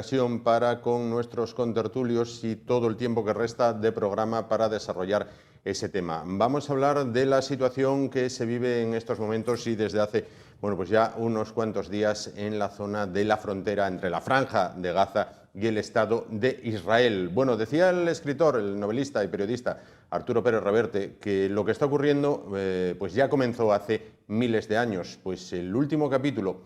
ocasión para con nuestros contertulios y todo el tiempo que resta de programa para desarrollar ese tema. Vamos a hablar de la situación que se vive en estos momentos y desde hace, bueno, pues ya unos cuantos días en la zona de la frontera entre la Franja de Gaza y el Estado de Israel. Bueno, decía el escritor, el novelista y periodista Arturo Pérez Reverte que lo que está ocurriendo pues ya comenzó hace miles de años. Pues el último capítulo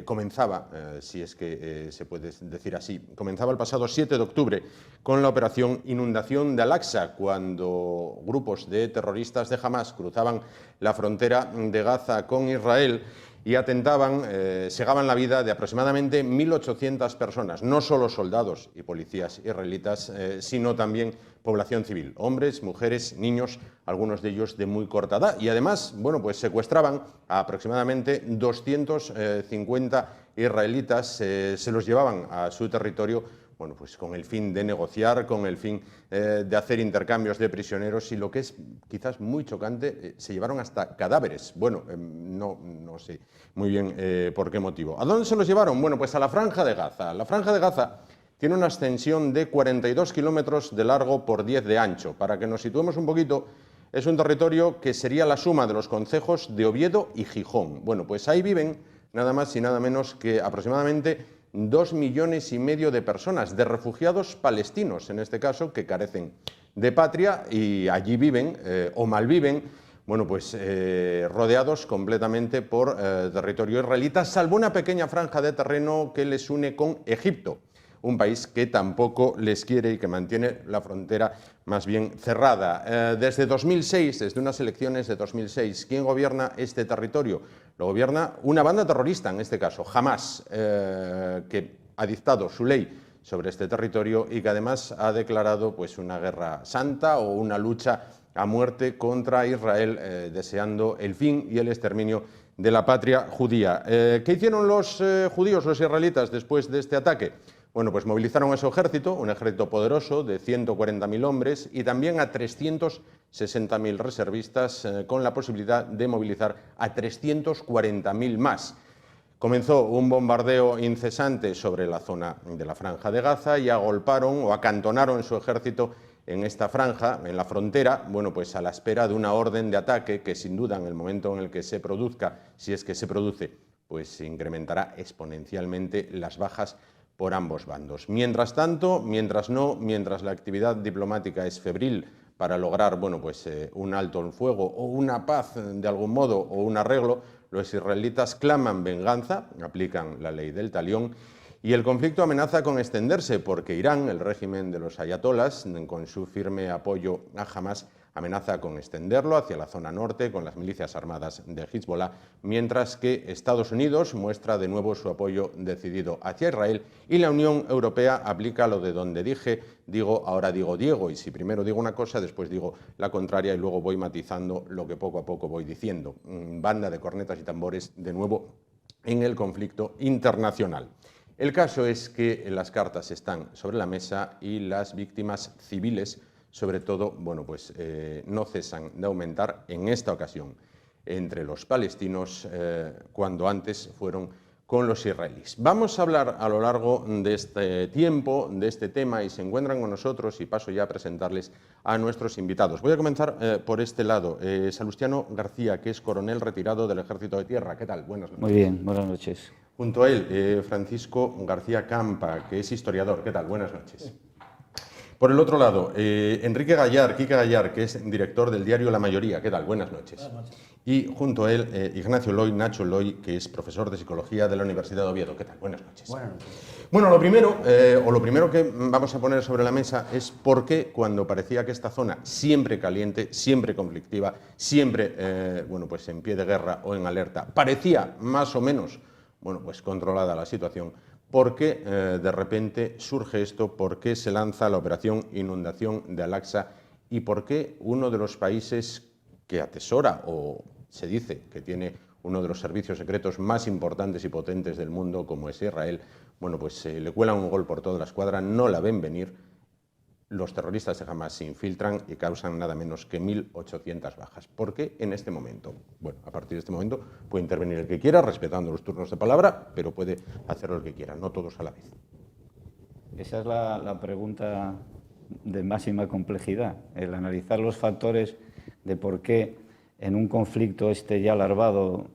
comenzaba, si es que se puede decir así, comenzaba el pasado 7 de octubre con la operación Inundación de Al-Aqsa, cuando grupos de terroristas de Hamás cruzaban la frontera de Gaza con Israel y atentaban, segaban la vida de aproximadamente 1.800 personas, no solo soldados y policías israelitas, sino también población civil, hombres, mujeres, niños, algunos de ellos de muy corta edad. Y además, bueno, pues secuestraban a aproximadamente 250 israelitas, se los llevaban a su territorio, bueno, pues con el fin de negociar, con el fin de hacer intercambios de prisioneros y lo que es quizás muy chocante, se llevaron hasta cadáveres. Bueno, no sé muy bien por qué motivo. ¿A dónde se los llevaron? Bueno, pues a la Franja de Gaza. La Franja de Gaza tiene una extensión de 42 kilómetros de largo por 10 de ancho. Para que nos situemos un poquito, es un territorio que sería la suma de los concejos de Oviedo y Gijón. Bueno, pues ahí viven nada más y nada menos que aproximadamente 2,5 millones de personas, de refugiados palestinos, en este caso, que carecen de patria y allí viven o malviven, bueno, pues rodeados completamente por territorio israelita, salvo una pequeña franja de terreno que les une con Egipto, un país que tampoco les quiere y que mantiene la frontera más bien cerrada. Desde 2006, desde unas elecciones de 2006, ¿quién gobierna este territorio? Lo gobierna una banda terrorista, en este caso, Hamás, que ha dictado su ley sobre este territorio y que además ha declarado pues, una guerra santa o una lucha a muerte contra Israel, deseando el fin y el exterminio de la patria judía. ¿Qué hicieron los judíos, los israelitas, después de este ataque? Bueno, pues movilizaron a su ejército, un ejército poderoso de 140.000 hombres y también a 360.000 reservistas con la posibilidad de movilizar a 340.000 más. Comenzó un bombardeo incesante sobre la zona de la Franja de Gaza y agolparon o acantonaron su ejército en esta franja, en la frontera, bueno, pues a la espera de una orden de ataque que sin duda en el momento en el que se produzca, si es que se produce, pues incrementará exponencialmente las bajas por ambos bandos. Mientras tanto, mientras la actividad diplomática es febril para lograr, bueno, pues un alto el fuego o una paz de algún modo o un arreglo, los israelitas claman venganza, aplican la ley del talión y el conflicto amenaza con extenderse porque Irán, el régimen de los ayatolás, con su firme apoyo a Hamás, amenaza con extenderlo hacia la zona norte con las milicias armadas de Hezbollah, mientras que Estados Unidos muestra de nuevo su apoyo decidido hacia Israel y la Unión Europea aplica lo de donde dije, digo, ahora digo Diego, y si primero digo una cosa, después digo la contraria y luego voy matizando lo que poco a poco voy diciendo. Banda de cornetas y tambores de nuevo en el conflicto internacional. El caso es que las cartas están sobre la mesa y las víctimas civiles, sobre todo, bueno, pues no cesan de aumentar en esta ocasión entre los palestinos cuando antes fueron con los israelíes. Vamos a hablar a lo largo de este tiempo, de este tema, y se encuentran con nosotros y paso ya a presentarles a nuestros invitados. Voy a comenzar por este lado. Salustiano García, que es coronel retirado del Ejército de Tierra. ¿Qué tal? Buenas noches. Muy bien, buenas noches. Junto a él, Francisco García Campa, que es historiador. ¿Qué tal? Buenas noches. Por el otro lado, Quique Gallar, que es director del diario La Mayoría. ¿Qué tal? Buenas noches. Buenas noches. Y junto a él, Ignacio Loy, Nacho Loy, que es profesor de Psicología de la Universidad de Oviedo. ¿Qué tal? Buenas noches. Buenas noches. Bueno, lo primero que vamos a poner sobre la mesa es por qué cuando parecía que esta zona, siempre caliente, siempre conflictiva, siempre bueno, pues en pie de guerra o en alerta, parecía más o menos bueno, pues controlada la situación, ¿por qué de repente surge esto? ¿Por qué se lanza la operación Inundación de Al-Aqsa? ¿Y por qué uno de los países que atesora o se dice que tiene uno de los servicios secretos más importantes y potentes del mundo, como es Israel, bueno, pues le cuelan un gol por toda la escuadra, no la ven venir? Los terroristas de Hamás se infiltran y causan nada menos que 1.800 bajas. ¿Por qué en este momento? Bueno, a partir de este momento puede intervenir el que quiera, respetando los turnos de palabra, pero puede hacerlo el que quiera, no todos a la vez. esa es la pregunta de máxima complejidad, el analizar los factores de por qué en un conflicto ya larvado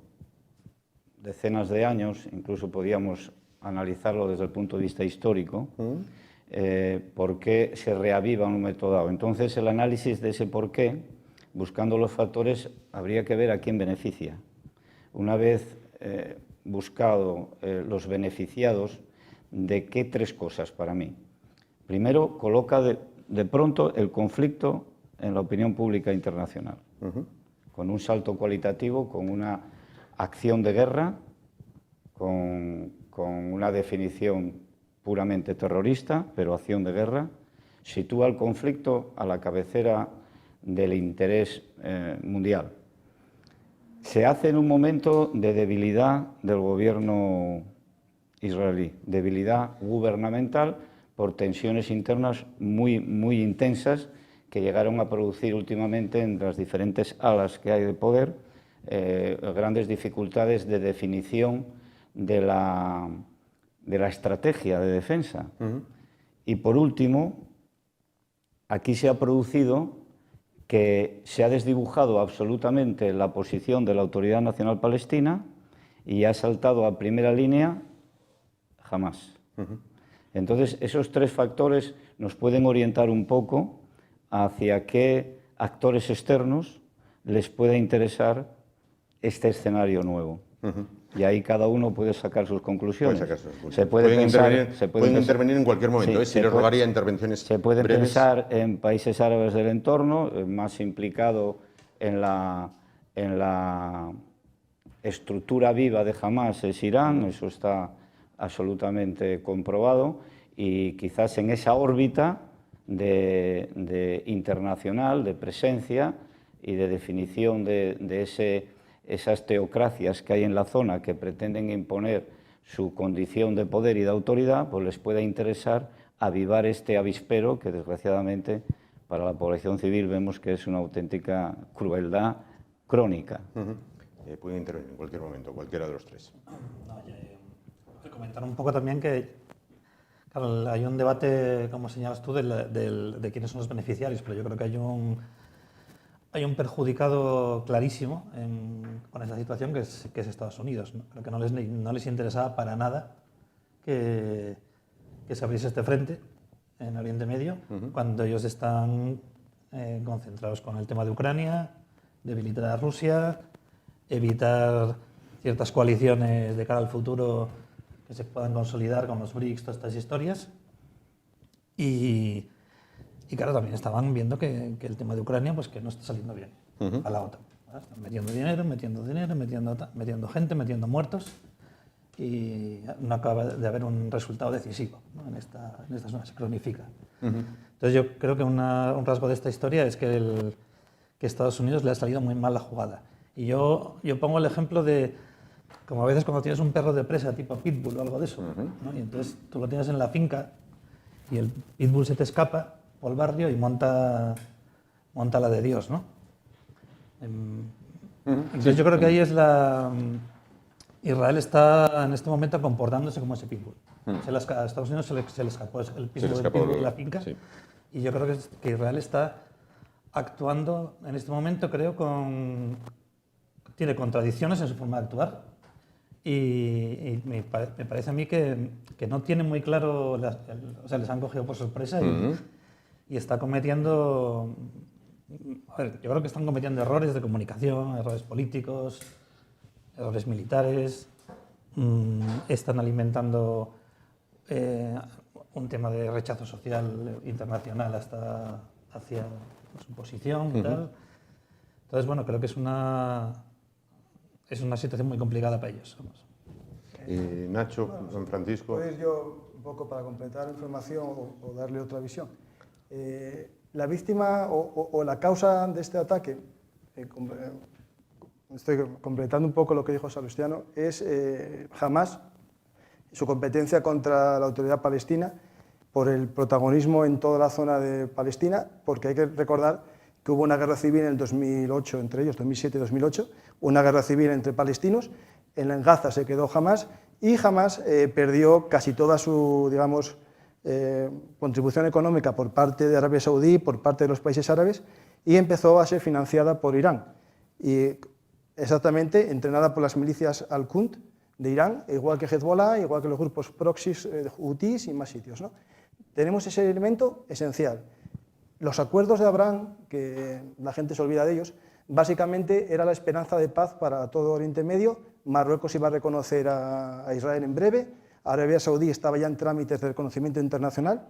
decenas de años, incluso podíamos analizarlo desde el punto de vista histórico, por qué se reaviva en un momento dado. Entonces, el análisis de ese por qué, buscando los factores, habría que ver a quién beneficia. Una vez buscado los beneficiados, ¿de qué tres cosas para mí? Primero, coloca de pronto el conflicto en la opinión pública internacional, con un salto cualitativo, con una acción de guerra, con una definición puramente terrorista, pero acción de guerra, sitúa el conflicto a la cabecera del interés mundial. Se hace en un momento de debilidad del gobierno israelí, debilidad gubernamental por tensiones internas muy intensas que llegaron a producir últimamente en las diferentes alas que hay de poder grandes dificultades de definición de la estrategia de defensa. Y por último, aquí se ha producido que se ha desdibujado absolutamente la posición de la Autoridad Nacional Palestina y ha saltado a primera línea Hamás. Entonces, esos tres factores nos pueden orientar un poco hacia qué actores externos les puede interesar este escenario nuevo. Y ahí cada uno puede sacar sus conclusiones. Pueden intervenir en cualquier momento, sí, si les rogaría intervenciones Se puede breves. pensar en países árabes del entorno, más implicado en la estructura viva de Hamás es Irán, eso está absolutamente comprobado, y quizás en esa órbita de internacional, de presencia y de definición de esas teocracias que hay en la zona que pretenden imponer su condición de poder y de autoridad, pues les puede interesar avivar este avispero que desgraciadamente para la población civil vemos que es una auténtica crueldad crónica. Pueden intervenir en cualquier momento, cualquiera de los tres. Comentar un poco también que claro, hay un debate, como señalas tú, de quiénes son los beneficiarios, pero yo creo que hay un perjudicado clarísimo con esta situación que es Estados Unidos, ¿no? Creo que no les interesaba para nada que se abriese este frente en Oriente Medio, cuando ellos están concentrados con el tema de Ucrania, debilitar a Rusia, evitar ciertas coaliciones de cara al futuro que se puedan consolidar con los BRICS, todas estas historias. Y claro, también estaban viendo que el tema de Ucrania pues que no está saliendo bien a la OTAN. ¿Verdad? Están metiendo dinero, metiendo gente, metiendo muertos, y no acaba de haber un resultado decisivo, ¿no? en esta zona, se cronifica. Entonces yo creo que un rasgo de esta historia es que Estados Unidos le ha salido muy mal la jugada. Y yo pongo el ejemplo de, como a veces cuando tienes un perro de presa tipo pitbull o algo de eso, ¿no? Y entonces tú lo tienes en la finca y el pitbull se te escapa por el barrio y monta la de Dios, ¿no? Entonces yo creo que ahí es Israel está en este momento comportándose como ese pitbull. A Estados Unidos se le escapó el pitbull de la finca, sí. Y yo creo que Israel está actuando en este momento, creo, tiene contradicciones en su forma de actuar, y me parece a mí que no tiene muy claro, o sea, les han cogido por sorpresa y está cometiendo, yo creo que están cometiendo errores de comunicación, errores políticos, errores militares, están alimentando un tema de rechazo social internacional hacia su posición y tal. Entonces, bueno, creo que es una situación muy complicada para ellos. Nacho, Juan Francisco. Pues yo, un poco para completar la información o darle otra visión. La víctima o la causa de este ataque, estoy completando un poco lo que dijo Salustiano, es Hamás, su competencia contra la autoridad palestina por el protagonismo en toda la zona de Palestina, porque hay que recordar que hubo una guerra civil en el 2008 entre ellos, 2007-2008, una guerra civil entre palestinos, en Gaza se quedó Hamás, y Hamás perdió casi toda su, digamos, contribución económica por parte de Arabia Saudí, por parte de los países árabes, y empezó a ser financiada por Irán, y exactamente entrenada por las milicias Al-Qunt de Irán, igual que Hezbollah, igual que los grupos proxies Houthis y más sitios, ¿no? Tenemos ese elemento esencial. Los acuerdos de Abraham, que la gente se olvida de ellos, básicamente era la esperanza de paz para todo Oriente Medio. Marruecos iba a reconocer a Israel en breve, Arabia Saudí estaba ya en trámites de reconocimiento internacional,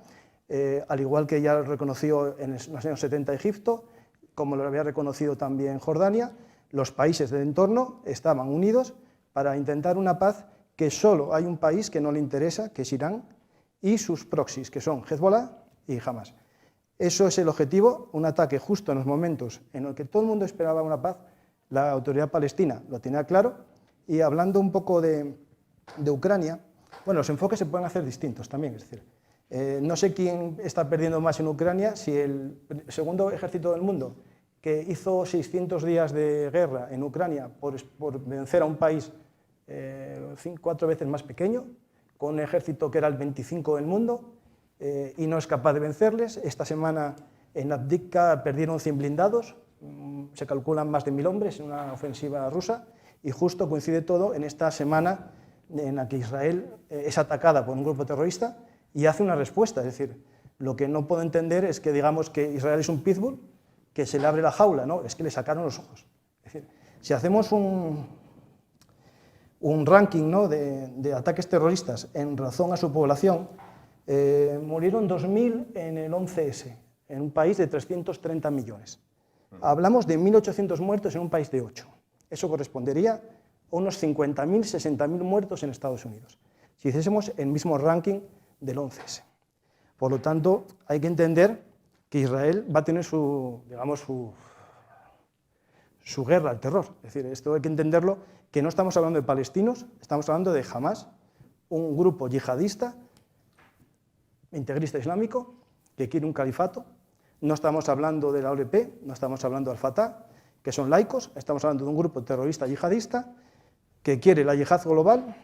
al igual que ya reconoció en los años 70 Egipto, como lo había reconocido también Jordania. Los países del entorno estaban unidos para intentar una paz que solo hay un país que no le interesa, que es Irán, y sus proxies, que son Hezbollah y Hamas. Eso es el objetivo, un ataque justo en los momentos en los que todo el mundo esperaba una paz. La autoridad palestina lo tenía claro. Y hablando un poco de Ucrania, bueno, los enfoques se pueden hacer distintos también. Es decir, no sé quién está perdiendo más en Ucrania, si el segundo ejército del mundo, que hizo 600 días de guerra en Ucrania por vencer a un país 4 veces más pequeño, con un ejército que era el 25 del mundo, y no es capaz de vencerles. Esta semana en Avdiivka perdieron 100 blindados, se calculan más de 1000 hombres en una ofensiva rusa, y justo coincide todo en esta semana en la que Israel es atacada por un grupo terrorista y hace una respuesta. Es decir, lo que no puedo entender es que digamos que Israel es un pitbull, que se le abre la jaula, no, es que le sacaron los ojos. Es decir, si hacemos un ranking, ¿no?, de ataques terroristas en razón a su población, murieron 2000 en el 11S, en un país de 330 millones. Hablamos de 1800 muertos en un país de 8. Eso correspondería a unos 50.000, 60.000 muertos en Estados Unidos, si hiciésemos el mismo ranking del 11S. Por lo tanto, hay que entender que Israel va a tener su guerra al terror. Es decir, esto hay que entenderlo, que no estamos hablando de palestinos, estamos hablando de Hamas, un grupo yihadista, integrista islámico, que quiere un califato. No estamos hablando de la OLP, no estamos hablando del Fatah, que son laicos, estamos hablando de un grupo terrorista yihadista que quiere la yihad global,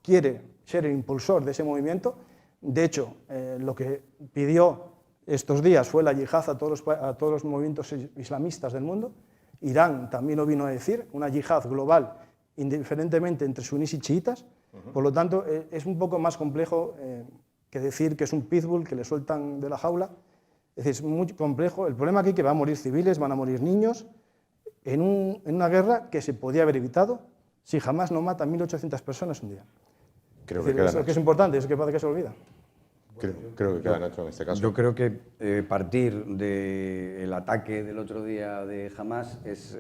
quiere ser el impulsor de ese movimiento. De hecho, lo que pidió estos días fue la yihad a todos los movimientos islamistas del mundo. Irán también lo vino a decir, una yihad global, indiferentemente entre sunís y chiitas. Por lo tanto, es un poco más complejo que decir que es un pitbull que le sueltan de la jaula. Es decir, es muy complejo. El problema aquí es que van a morir civiles, van a morir niños, en una guerra que se podía haber evitado si jamás no mata a 1.800 personas un día. Creo que eso que es importante, eso que parece que se olvida. Creo que queda Nacho en este caso. Yo creo que partir del ataque del otro día de Hamas es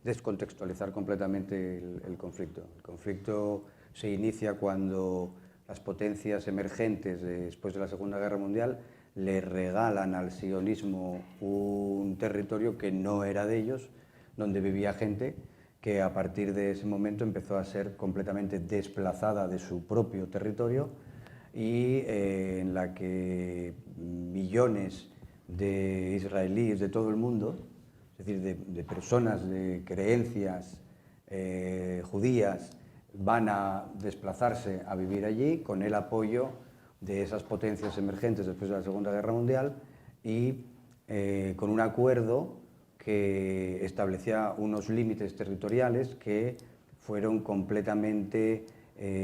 descontextualizar completamente el conflicto. El conflicto se inicia cuando las potencias emergentes después de la Segunda Guerra Mundial le regalan al sionismo un territorio que no era de ellos, donde vivía gente que a partir de ese momento empezó a ser completamente desplazada de su propio territorio y en la que millones de israelíes de todo el mundo, es decir, de personas de creencias judías, van a desplazarse a vivir allí con el apoyo de esas potencias emergentes después de la Segunda Guerra Mundial y con un acuerdo que establecía unos límites territoriales que fueron completamente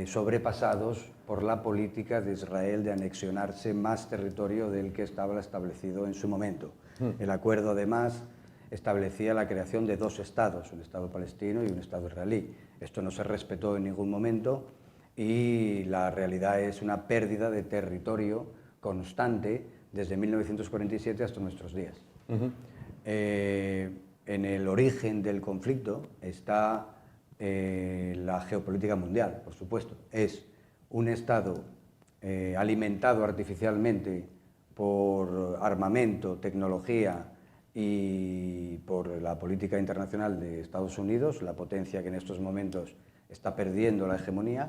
sobrepasados por la política de Israel de anexionarse más territorio del que estaba establecido en su momento. El acuerdo, además, establecía la creación de 2 estados, un estado palestino y un estado israelí. Esto no se respetó en ningún momento y la realidad es una pérdida de territorio constante desde 1947 hasta nuestros días. En el origen del conflicto está la geopolítica mundial, por supuesto. Es un Estado alimentado artificialmente por armamento, tecnología y por la política internacional de Estados Unidos, la potencia que en estos momentos está perdiendo la hegemonía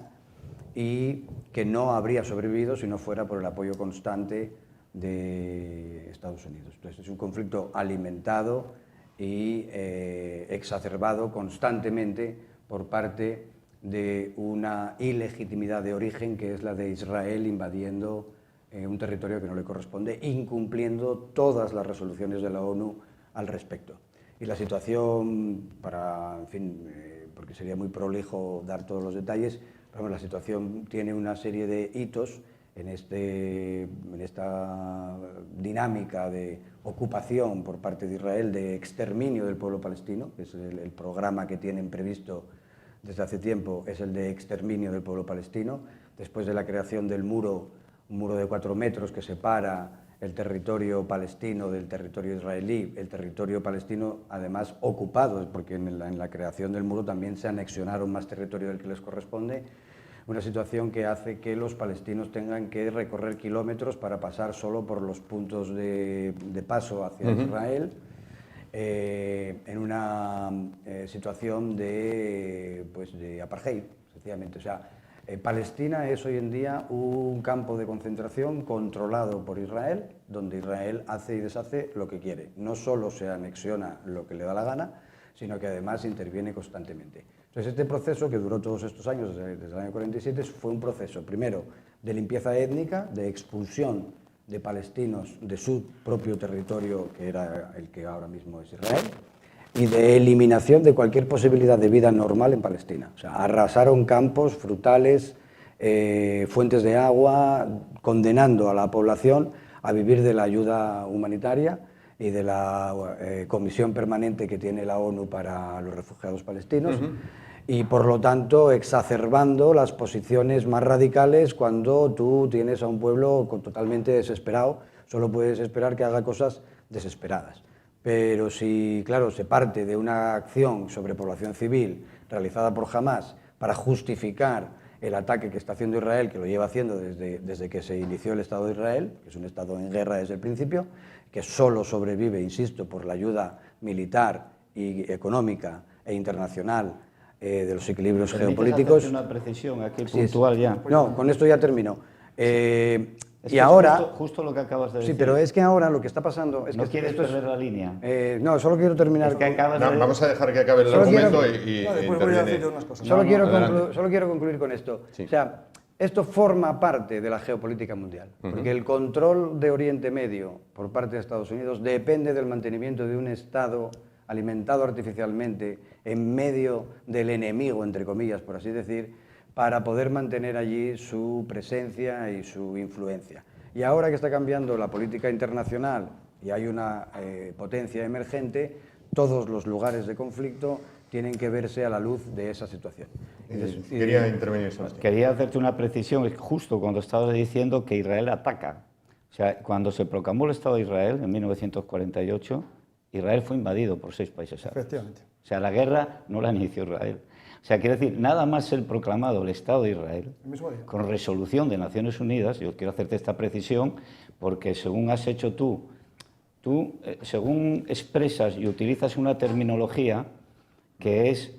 y que no habría sobrevivido si no fuera por el apoyo constante de Estados Unidos. Entonces es un conflicto alimentado y exacerbado constantemente por parte de una ilegitimidad de origen, que es la de Israel invadiendo un territorio que no le corresponde, incumpliendo todas las resoluciones de la ONU al respecto. Y la situación, porque sería muy prolijo dar todos los detalles, pero la situación tiene una serie de hitos en esta dinámica de ocupación por parte de Israel, de exterminio del pueblo palestino, que es el programa que tienen previsto desde hace tiempo, es el de exterminio del pueblo palestino, después de la creación del muro, un muro de 4 metros que separa el territorio palestino del territorio israelí, el territorio palestino además ocupado, porque en la creación del muro también se anexionaron más territorio del que les corresponde, una situación que hace que los palestinos tengan que recorrer kilómetros para pasar solo por los puntos de paso hacia Israel, en una situación de apartheid, sencillamente. O sea, Palestina es hoy en día un campo de concentración controlado por Israel, donde Israel hace y deshace lo que quiere. No solo se anexiona lo que le da la gana, sino que además interviene constantemente. Entonces, este proceso, que duró todos estos años, desde el año 47, fue un proceso, primero, de limpieza étnica, de expulsión de palestinos de su propio territorio, que era el que ahora mismo es Israel, y de eliminación de cualquier posibilidad de vida normal en Palestina. O sea, arrasaron campos, frutales, fuentes de agua, condenando a la población a vivir de la ayuda humanitaria y de la comisión permanente que tiene la ONU para los refugiados palestinos, y por lo tanto exacerbando las posiciones más radicales cuando tú tienes a un pueblo totalmente desesperado, solo puedes esperar que haga cosas desesperadas. Pero si, claro, se parte de una acción sobre población civil realizada por Hamás para justificar el ataque que está haciendo Israel, que lo lleva haciendo desde que se inició el Estado de Israel, que es un Estado en guerra desde el principio, que solo sobrevive, insisto, por la ayuda militar y económica e internacional de los equilibrios geopolíticos. Una precisión aquí puntual ya. No, con esto ya termino. Y ahora... Justo lo que acabas de decir. Sí, pero es que ahora lo que está pasando... Es no que quieres perder la línea. No, solo quiero terminar... Es que acabas de... Vamos a dejar que acabe el argumento y después voy a decir unas cosas. Solo quiero concluir con esto. Sí. O sea, esto forma parte de la geopolítica mundial, porque el control de Oriente Medio por parte de Estados Unidos depende del mantenimiento de un Estado alimentado artificialmente en medio del enemigo, entre comillas, por así decir, para poder mantener allí su presencia y su influencia. Y ahora que está cambiando la política internacional y hay una potencia emergente, todos los lugares de conflicto tienen que verse a la luz de esa situación. Quería intervenir, Sebastián. Quería hacerte una precisión, justo cuando estabas diciendo que Israel ataca. O sea, cuando se proclamó el Estado de Israel en 1948, Israel fue invadido por 6 países árabes. Efectivamente. O sea, la guerra no la inició Israel. O sea, quiero decir, nada más ser proclamado el Estado de Israel, con resolución de Naciones Unidas, yo quiero hacerte esta precisión, porque según has hecho tú según expresas y utilizas una terminología que es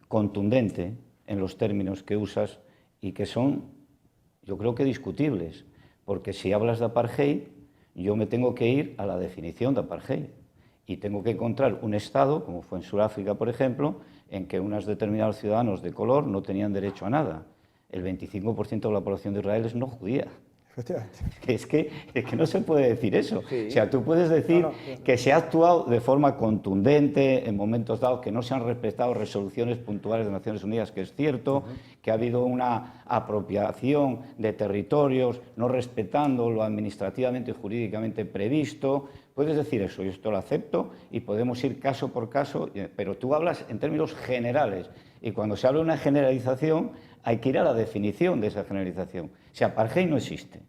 contundente en los términos que usas y que son, yo creo que discutibles, porque si hablas de apartheid, yo me tengo que ir a la definición de apartheid y tengo que encontrar un Estado, como fue en Sudáfrica, por ejemplo, en que unos determinados ciudadanos de color no tenían derecho a nada. El 25% de la población de Israel es no judía. Efectivamente. Es que no se puede decir eso. Sí. O sea, tú puedes decir que se ha actuado de forma contundente en momentos dados, que no se han respetado resoluciones puntuales de Naciones Unidas, que es cierto, que ha habido una apropiación de territorios, no respetando lo administrativamente y jurídicamente previsto. Puedes decir eso, yo esto lo acepto y podemos ir caso por caso, pero tú hablas en términos generales y cuando se habla de una generalización hay que ir a la definición de esa generalización. O sea, apartheid no existe.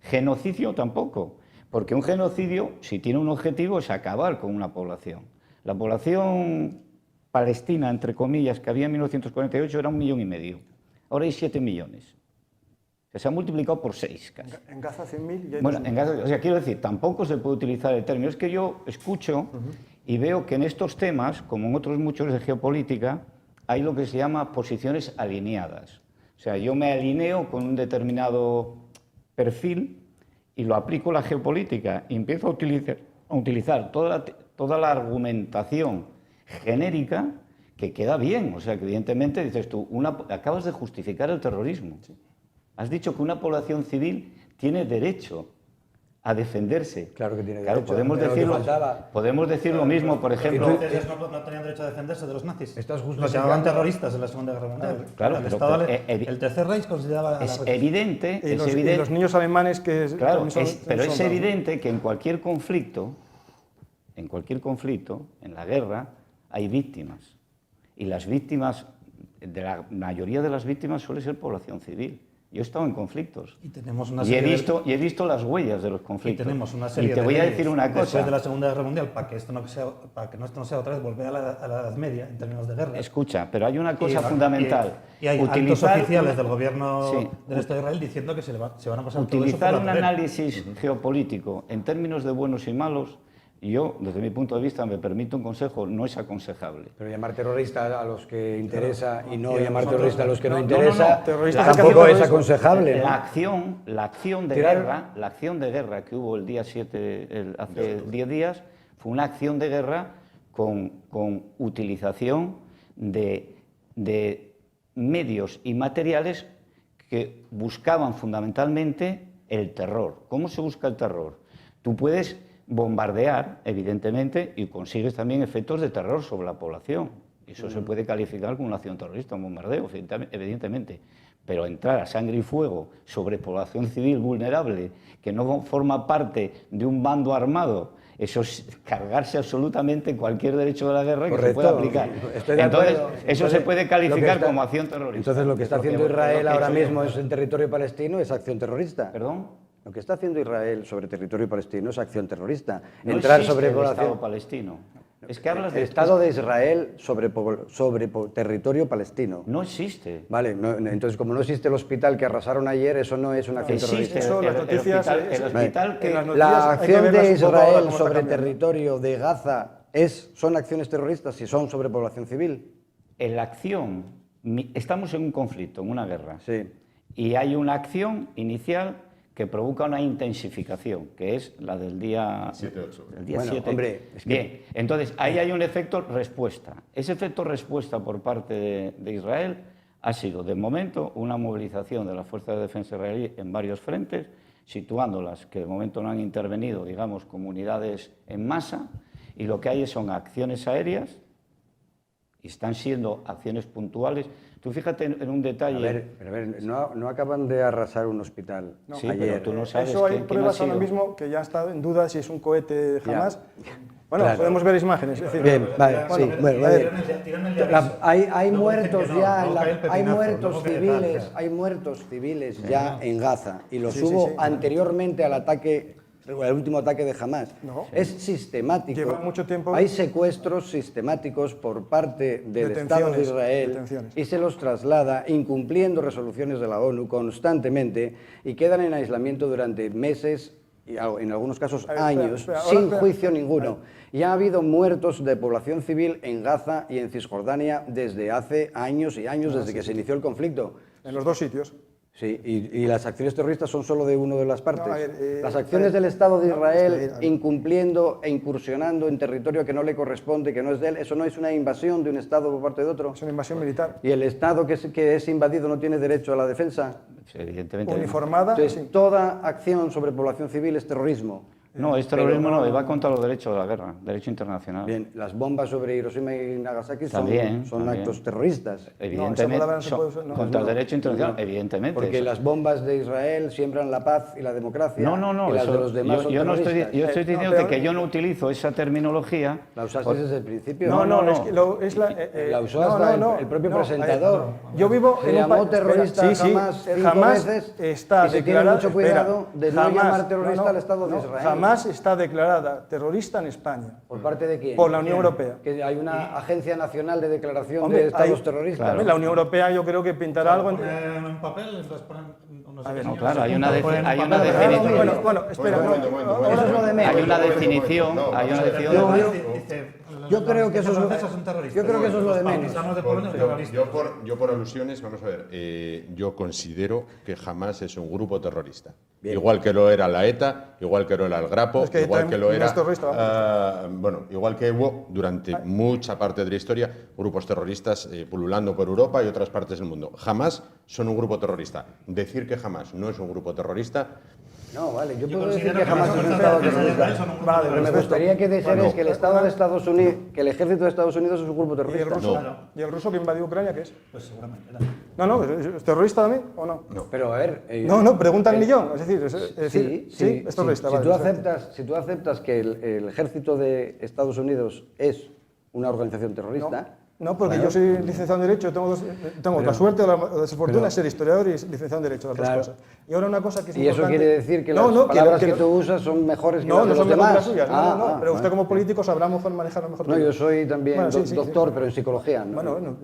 Genocidio tampoco, porque un genocidio, si tiene un objetivo, es acabar con una población. La población palestina, entre comillas, que había en 1948 era 1,5 millones. Ahora hay 7 millones. O sea, se ha multiplicado por 6 casi. En Gaza 100.000 y hay bueno, en Gaza, o sea, quiero decir, tampoco se puede utilizar el término. Es que yo escucho y veo que en estos temas, como en otros muchos de geopolítica, hay lo que se llama posiciones alineadas. O sea, yo me alineo con un determinado perfil y lo aplico a la geopolítica y empiezo a utilizar toda la argumentación genérica que queda bien. O sea, que evidentemente dices tú, acabas de justificar el terrorismo. Has dicho que una población civil tiene derecho a defenderse. Claro que tiene Claro, derecho. podemos decir lo mismo, por ejemplo. Entonces no tenían derecho a defenderse de los nazis. Estás Los justificando- llamaban terroristas en la Segunda Guerra Mundial. Claro, el, pero- Estado, pero, el Tercer Reich consideraba a Es las- evidente, Y es los, y evidente. los niños alemanes que Claro, también son, pero es son- evidente que en cualquier conflicto, en la guerra, hay víctimas. Y las víctimas, de la mayoría de las víctimas suele ser población civil. Yo he estado en conflictos Y tenemos una y serie he visto las huellas de los y conflictos. tenemos una serie Y te de voy a leyes decir una después cosa. de la Segunda Guerra Mundial para que esto no sea otra vez volver a la Edad Media en términos de guerra. Escucha, pero hay una cosa Y- fundamental. Y hay altos Utilizar oficiales del gobierno Sí. del Estado de Israel diciendo que se van a pasar todo eso Utilizar por un la pared. análisis geopolítico en términos de buenos y malos, yo, desde mi punto de vista, me permito un consejo, no es aconsejable. Pero llamar terrorista a los que interesa y no Y llamar nosotros- terrorista a los que no, no, interesa, terrorista que tampoco hace es terrorismo. aconsejable. La ¿no? acción de Tirar- guerra, la acción de guerra que hubo el día 7, hace 10 días, fue una acción de guerra con utilización de medios y materiales que buscaban fundamentalmente el terror. ¿Cómo se busca el terror? Tú puedes bombardear, evidentemente, y consigues también efectos de terror sobre la población. Eso se puede calificar como una acción terrorista, un bombardeo, evidentemente. Pero entrar a sangre y fuego sobre población civil vulnerable, que no forma parte de un bando armado, eso es cargarse absolutamente cualquier derecho de la guerra que se Correcto, pueda aplicar. estoy de Entonces, acuerdo. eso Entonces, se puede lo calificar que está- como acción terrorista. Entonces lo que está Es haciendo lo que Israel he ahora hecho yo. mismo es en territorio palestino es acción terrorista. ¿Perdón? Lo que está haciendo Israel sobre territorio palestino es acción terrorista. No Entrar existe sobre el Estado población. palestino. Es que hablas El de... Estado de Israel sobre territorio palestino. No existe. Vale, entonces como no existe el hospital que arrasaron ayer, eso no es una acción Existe terrorista. Eso, las el noticias, hospital, el hospital que... en las noticias La hay que acción verlas de un poco ahora Israel cómo está sobre cambiando. territorio de Gaza son acciones terroristas si son sobre población civil. En la acción, estamos en un conflicto, en una guerra, Sí. y hay una acción inicial que provoca una intensificación, que es la del día 7 de octubre. el día Bueno, 7. hombre, es que- Bien, entonces ahí hay un efecto respuesta. Ese efecto respuesta por parte de Israel ha sido, de momento, una movilización de las fuerzas de defensa israelí en varios frentes, situándolas, que de momento no han intervenido, digamos, comunidades en masa, y lo que hay son acciones aéreas, y están siendo acciones puntuales. Tú fíjate en un detalle... A ver, no acaban de arrasar un hospital Sí, ayer. pero tú no sabes Eso hay quién ha pruebas ahora sido. mismo que ya está en duda si es un cohete Ya. jamás. Bueno, Claro. podemos ver imágenes. Es decir, Bien, vale, sí, bueno, vale. Tiran el llaves. Hay Luego muertos dicen que no, ya, luego cae el hay pepinazo, muertos luego cae civiles, tal. hay muertos civiles ya en Gaza y los Sí, sí, hubo sí. anteriormente al ataque, el último ataque de Hamas. No. Es sistemático. Lleva mucho tiempo. Hay secuestros sistemáticos por parte del Estado de Detenciones, Israel detenciones. y se los traslada incumpliendo resoluciones de la ONU constantemente y quedan en aislamiento durante meses y en algunos casos A ver, espera, años, espera, ahora sin espera. juicio ninguno. Y ha habido muertos de población civil en Gaza y en Cisjordania desde hace años y años, desde que se inició el conflicto. en los dos sitios. Sí, y las acciones terroristas son solo de una de las partes. No, a ver, las a acciones ver, del Estado de no, Israel a ver. incumpliendo e incursionando en territorio que no le corresponde, que no es de él, eso no es una invasión de un Estado por parte de otro. Es una invasión militar. Y el Estado que es invadido no tiene derecho a la defensa. Evidentemente. Uniformada. Entonces, sí. toda acción sobre población civil es terrorismo. No, es terrorismo, no, va contra los derechos de la guerra, derecho internacional. Bien, las bombas sobre Hiroshima y Nagasaki son También. actos terroristas. Evidentemente, palabra no se son puede usar, no. contra No, el derecho internacional, no. evidentemente. Porque eso- las bombas de Israel siembran la paz y la democracia. No, y las eso- de los demás son yo no estoy, terroristas. yo estoy No, diciendo pero- que yo no utilizo esa terminología. La usaste desde el principio. No. es que es la, La usó hasta el propio presentador. Yo vivo Se en un llamó país... terrorista espera, Hamas 5 jamás veces está y se tiene declarada... mucho cuidado espera, de no llamar terrorista al Estado de no, Israel. Jamás está declarada terrorista en España. ¿Por parte de quién? Por la Unión Europea. Que hay una agencia nacional de declaración Hombre, de estados hay- terroristas. Claro. La Unión Europea yo creo que pintará algo... Ponen un papel, les ponen unos A ver, No, señores, claro, hay se una, juntan, ponen hay un una papel. definición. Bueno, espera. Momento. Eso es lo de menos. Hay una definición, hay una definición. Dice, Yo creo que eso es lo, franceses son terroristas. yo creo que eso es lo de Los menos. partisanos de Polonia son terroristas. Yo por alusiones, vamos a ver, yo considero que Hamás es un grupo terrorista. Bien. Igual que lo era la ETA, igual que lo era el Grapo, Es que igual también que lo no era... es terrorista, bueno, igual que hubo durante mucha parte de la historia grupos terroristas pululando por Europa y otras partes del mundo. Hamás son un grupo terrorista. Decir que Hamás no es un grupo terrorista... No, vale, yo puedo considero decir que que jamás los es un Estado franceses terrorista. son un grupo Vale, Lo que me perfecto. gustaría que dijeras Bueno. es que el Estado de Estados Unidos, que el ejército de Estados Unidos es un grupo ¿Y el terrorista. ruso? No. ¿Y el ruso que invadió Ucrania qué es? Pues seguramente. No, ¿es terrorista también o no? Pero a ver... No, pregunta al millón. Es decir, Sí, es terrorista. Si vale, perfecto. tú aceptas que el ejército de Estados Unidos es una organización terrorista... No, porque Claro. yo soy licenciado en Derecho, tengo la suerte o la desfortuna de ser historiador y licenciado en Derecho, las Claro. dos cosas. Y ahora una cosa que es Y eso importante... quiere decir que No, las no, palabras que no- tú usas son mejores que No, las de no son los mejor que las demás. suyas, pero usted vale. como político sabrá mejor manejarlo mejor que No, yo soy también Bueno, sí, doctor, pero en psicología. ¿no? Bueno,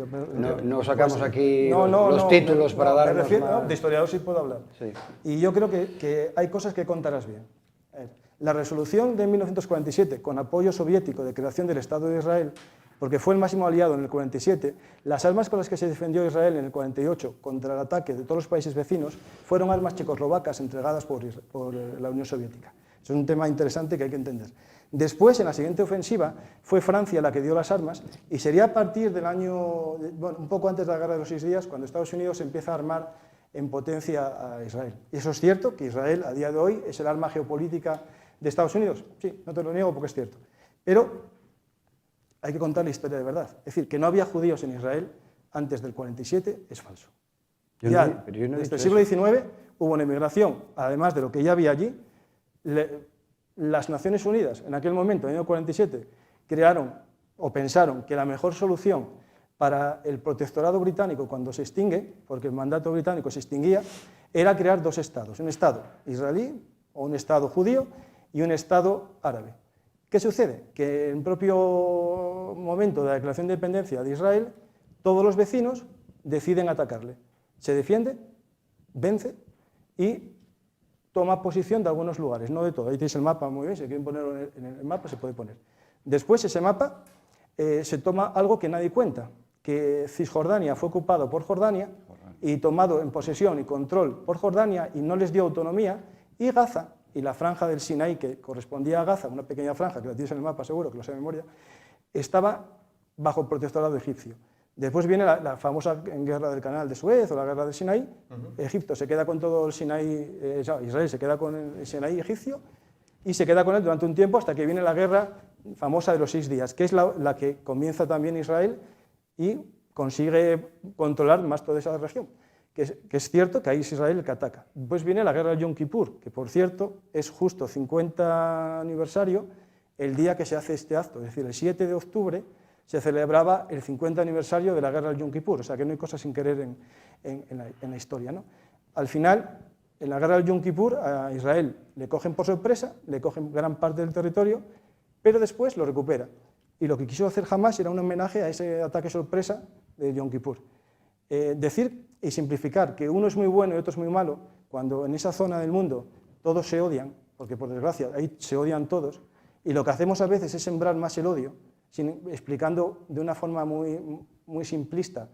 No sacamos aquí No, los títulos para me darnos refiero- más- no, de historiador sí puedo hablar. Sí. Y yo creo que hay cosas que contarás bien. A ver, la resolución de 1947, con apoyo soviético de creación del Estado de Israel, porque fue el máximo aliado en el 47, las armas con las que se defendió Israel en el 48 contra el ataque de todos los países vecinos fueron armas checoslovacas entregadas por la Unión Soviética. Es un tema interesante que hay que entender. Después, en la siguiente ofensiva, fue Francia la que dio las armas y sería a partir del año, bueno, un poco antes de la Guerra de los 6 días, cuando Estados Unidos empieza a armar en potencia a Israel. Y eso es cierto, que Israel a día de hoy es el arma geopolítica de Estados Unidos. Sí, no te lo niego porque es cierto. Pero hay que contar la historia de verdad. Es decir, que no había judíos en Israel antes del 47 es falso. Pero yo no he Desde el dicho siglo XIX hubo una inmigración, además de lo que ya había allí. Las Naciones Unidas, en aquel momento, en el año 47, crearon o pensaron que la mejor solución para el protectorado británico cuando se extingue, porque el mandato británico se extinguía, era crear dos estados, un estado israelí o un estado judío y un estado árabe. ¿Qué sucede? Que en el propio momento de la declaración de independencia de Israel, todos los vecinos deciden atacarle. Se defiende, vence y toma posición de algunos lugares, no de todo. Ahí tenéis el mapa, muy bien, si quieren ponerlo en el mapa se puede poner. Después ese mapa se toma algo que nadie cuenta, que Cisjordania fue ocupado por Jordania y tomado en posesión y control por Jordania y no les dio autonomía, y Gaza y la franja del Sinaí, que correspondía a Gaza, una pequeña franja, que la tienes en el mapa seguro, que lo sé de memoria, estaba bajo el protectorado egipcio. Después viene la famosa guerra del Canal de Suez o la guerra del Sinaí. Egipto se queda con todo el Sinaí, Israel se queda con el Sinaí egipcio y se queda con él durante un tiempo hasta que viene la guerra famosa de los 6 días, que es la que comienza también Israel y consigue controlar más toda esa región. Que es cierto que ahí es Israel el que ataca. Después viene la guerra del Yom Kippur, que por cierto es justo 50 aniversario el día que se hace este acto, es decir, el 7 de octubre se celebraba el 50 aniversario de la guerra del Yom Kippur, o sea que no hay cosas sin querer en la historia, ¿no? Al final, en la guerra del Yom Kippur, a Israel le cogen por sorpresa, le cogen gran parte del territorio, pero después lo recupera. Y lo que quiso hacer Hamás era un homenaje a ese ataque sorpresa de Yom Kippur. Decir y simplificar que uno es muy bueno y otro es muy malo, cuando en esa zona del mundo todos se odian, porque por desgracia ahí se odian todos, y lo que hacemos a veces es sembrar más el odio, explicando de una forma muy simplista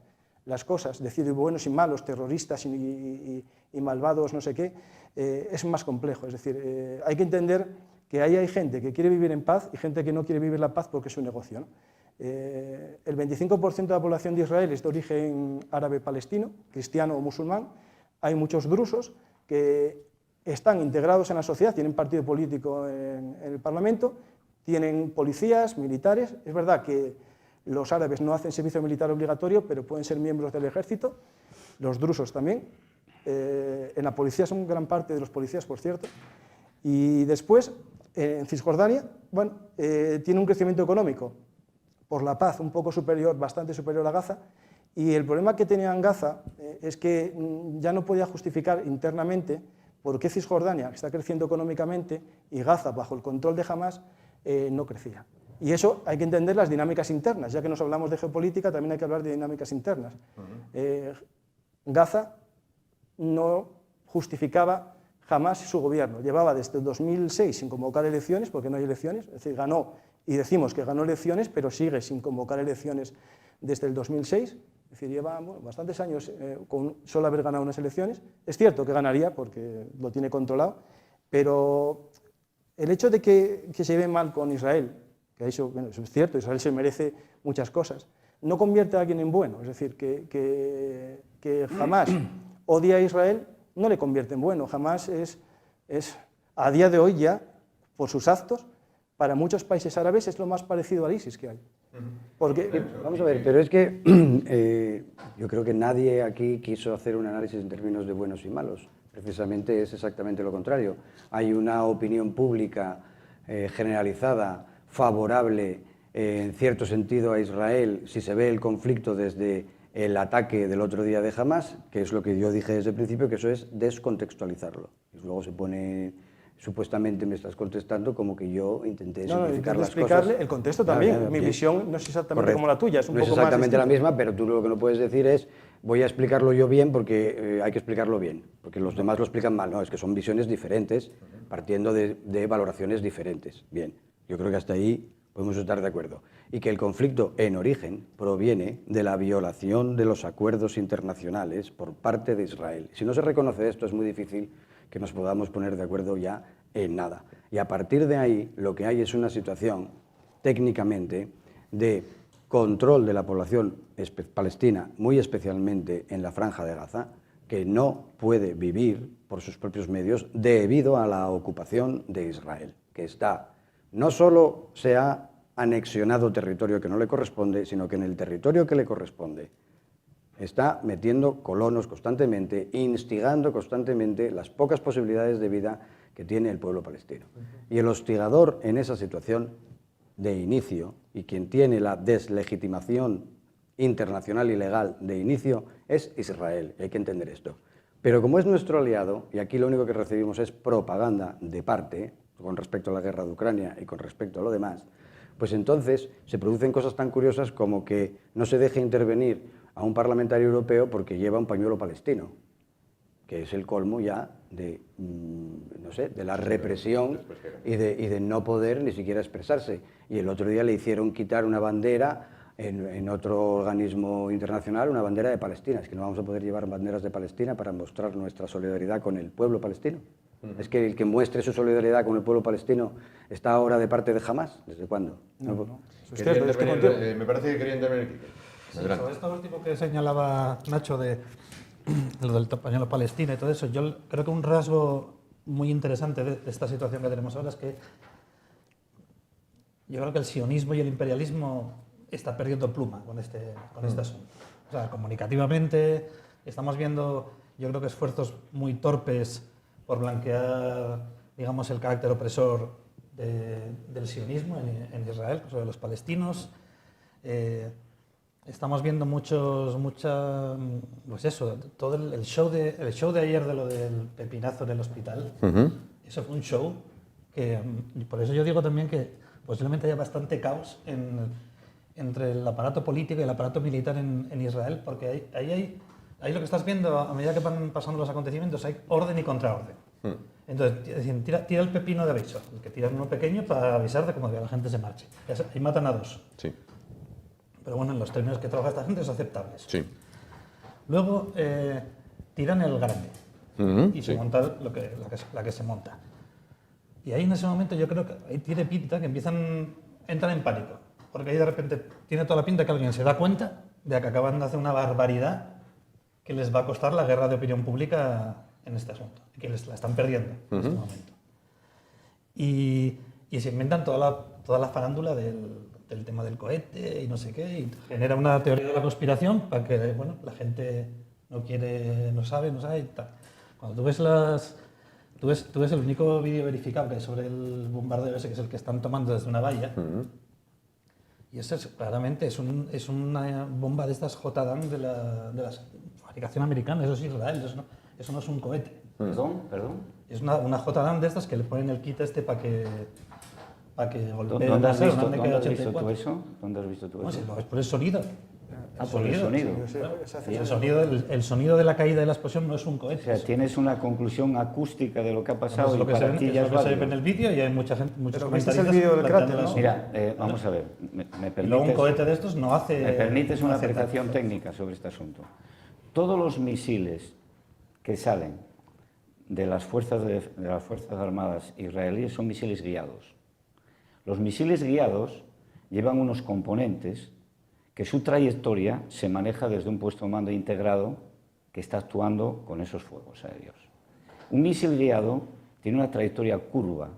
las cosas, decir buenos y malos, terroristas y malvados, no sé qué, es más complejo. Es decir, hay que entender que ahí hay gente que quiere vivir en paz y gente que no quiere vivir la paz porque es un negocio, ¿no? El 25% de la población de Israel es de origen árabe-palestino, cristiano o musulmán. Hay muchos drusos que están integrados en la sociedad, tienen partido político en el Parlamento, tienen policías, militares. Es verdad que los árabes no hacen servicio militar obligatorio, pero pueden ser miembros del ejército, los drusos también. En la policía son gran parte de los policías, por cierto. Y después, en Cisjordania, bueno, tiene un crecimiento económico por la paz un poco superior, bastante superior a Gaza, y el problema que tenía en Gaza es que ya no podía justificar internamente por qué Cisjordania está creciendo económicamente y Gaza, bajo el control de Hamás, no crecía. Y eso hay que entender las dinámicas internas, ya que nos hablamos de geopolítica, también hay que hablar de dinámicas internas. Gaza no justificaba jamás su gobierno, llevaba desde 2006 sin convocar elecciones, porque no hay elecciones, es decir, ganó y decimos que ganó elecciones, pero sigue sin convocar elecciones desde el 2006, es decir, lleva bastantes años con solo haber ganado unas elecciones. Es cierto que ganaría porque lo tiene controlado, pero el hecho de que se lleve mal con Israel, que eso, bueno, eso es cierto, Israel se merece muchas cosas, no convierte a alguien en bueno, es decir, que jamás odia a Israel no le convierte en bueno, jamás es a día de hoy ya, por sus actos, para muchos países árabes es lo más parecido al ISIS que hay. Porque, vamos a ver, pero es que yo creo que nadie aquí quiso hacer un análisis en términos de buenos y malos. Precisamente es exactamente lo contrario. Hay una opinión pública generalizada, favorable en cierto sentido a Israel, si se ve el conflicto desde el ataque del otro día de Hamas, que es lo que yo dije desde el principio, que eso es descontextualizarlo. Y luego se pone, supuestamente me estás contestando como que yo intenté simplificar las explicarle cosas. El contexto también. Ya, Mi bien. visión no es exactamente Correcto. como la tuya, es un no poco es exactamente más la misma, pero tú lo que no puedes decir es voy a explicarlo yo bien porque hay que explicarlo bien, porque los demás lo explican mal. No, es que son visiones diferentes, partiendo de valoraciones diferentes. Bien, yo creo que hasta ahí podemos estar de acuerdo. Y que el conflicto en origen proviene de la violación de los acuerdos internacionales por parte de Israel. Si no se reconoce esto, es muy difícil que nos podamos poner de acuerdo ya en nada. Y a partir de ahí, lo que hay es una situación, técnicamente, de control de la población palestina, muy especialmente en la Franja de Gaza, que no puede vivir por sus propios medios debido a la ocupación de Israel, que está, no solo se ha anexionado territorio que no le corresponde, sino que en el territorio que le corresponde está metiendo colonos constantemente, instigando constantemente las pocas posibilidades de vida que tiene el pueblo palestino. Y el hostigador en esa situación de inicio, y quien tiene la deslegitimación internacional y legal de inicio, es Israel. Hay que entender esto. Pero como es nuestro aliado, y aquí lo único que recibimos es propaganda de parte, con respecto a la guerra de Ucrania y con respecto a lo demás, pues entonces se producen cosas tan curiosas como que no se deje intervenir a un parlamentario europeo porque lleva un pañuelo palestino, que es el colmo ya de, no sé, de la represión y de no poder ni siquiera expresarse. Y el otro día le hicieron quitar una bandera en otro organismo internacional, una bandera de Palestina. Es que no vamos a poder llevar banderas de Palestina para mostrar nuestra solidaridad con el pueblo palestino. Es que el que muestre su solidaridad con el pueblo palestino está ahora de parte de Hamas. ¿Desde cuándo? No. Me parece que quería intervenir. Sí, sobre esto último que señalaba Nacho de lo del pañuelo Palestina y todo eso, yo creo que un rasgo muy interesante de esta situación que tenemos ahora es que yo creo que el sionismo y el imperialismo está perdiendo pluma con este asunto. O sea, comunicativamente estamos viendo, yo creo que esfuerzos muy torpes por blanquear, digamos, el carácter opresor del sionismo en Israel, sobre los palestinos. Estamos viendo pues eso, todo el show de ayer de lo del pepinazo en el hospital. Eso fue un show que, por eso yo digo también que posiblemente haya bastante caos entre el aparato político y el aparato militar en Israel, porque ahí lo que estás viendo, a medida que van pasando los acontecimientos, hay orden y contraorden. Entonces, tira el pepino de aviso, el que tira uno pequeño para avisar de cómo que la gente se marche. Ahí matan a dos. Sí. Pero bueno, en los términos que trabaja esta gente es aceptable. Sí. Luego tiran el grande y se sí. monta la que se monta. Y ahí en ese momento yo creo que ahí tiene pinta que entran en pánico. Porque ahí de repente tiene toda la pinta que alguien se da cuenta de que acaban de hacer una barbaridad que les va a costar la guerra de opinión pública en este asunto, y que la están perdiendo en este momento. Y se inventan toda la farándula del tema del cohete y no sé qué, y genera una teoría de la conspiración para que, bueno, la gente no sabe y tal. Cuando tú ves el único vídeo verificable sobre el bombardeo ese, que es el que están tomando desde una valla, y eso claramente es una bomba de estas JDAM de la fabricación americana, eso es Israel, eso no es un cohete. ¿Perdón? Es una JDAM de estas que le ponen el kit este para que golpee. ¿Dónde has visto tú eso? ¿Dónde has visto tú No, eso? si lo ves por el sonido. Ah, por el sonido. Y el sonido de la caída de la explosión no es un cohete. O sea, tienes una conclusión acústica de lo que ha pasado. Es lo que se ve en el vídeo y hay muchos comentarios. ¿Viste el vídeo del cráter, no? Mira, vamos a ver. ¿Me permites, luego un cohete de estos no hace... ¿Me permites una apreciación técnica sobre este asunto? Todos los misiles que salen de las fuerzas armadas israelíes son misiles guiados. Los misiles guiados llevan unos componentes que su trayectoria se maneja desde un puesto de mando integrado que está actuando con esos fuegos aéreos. Un misil guiado tiene una trayectoria curva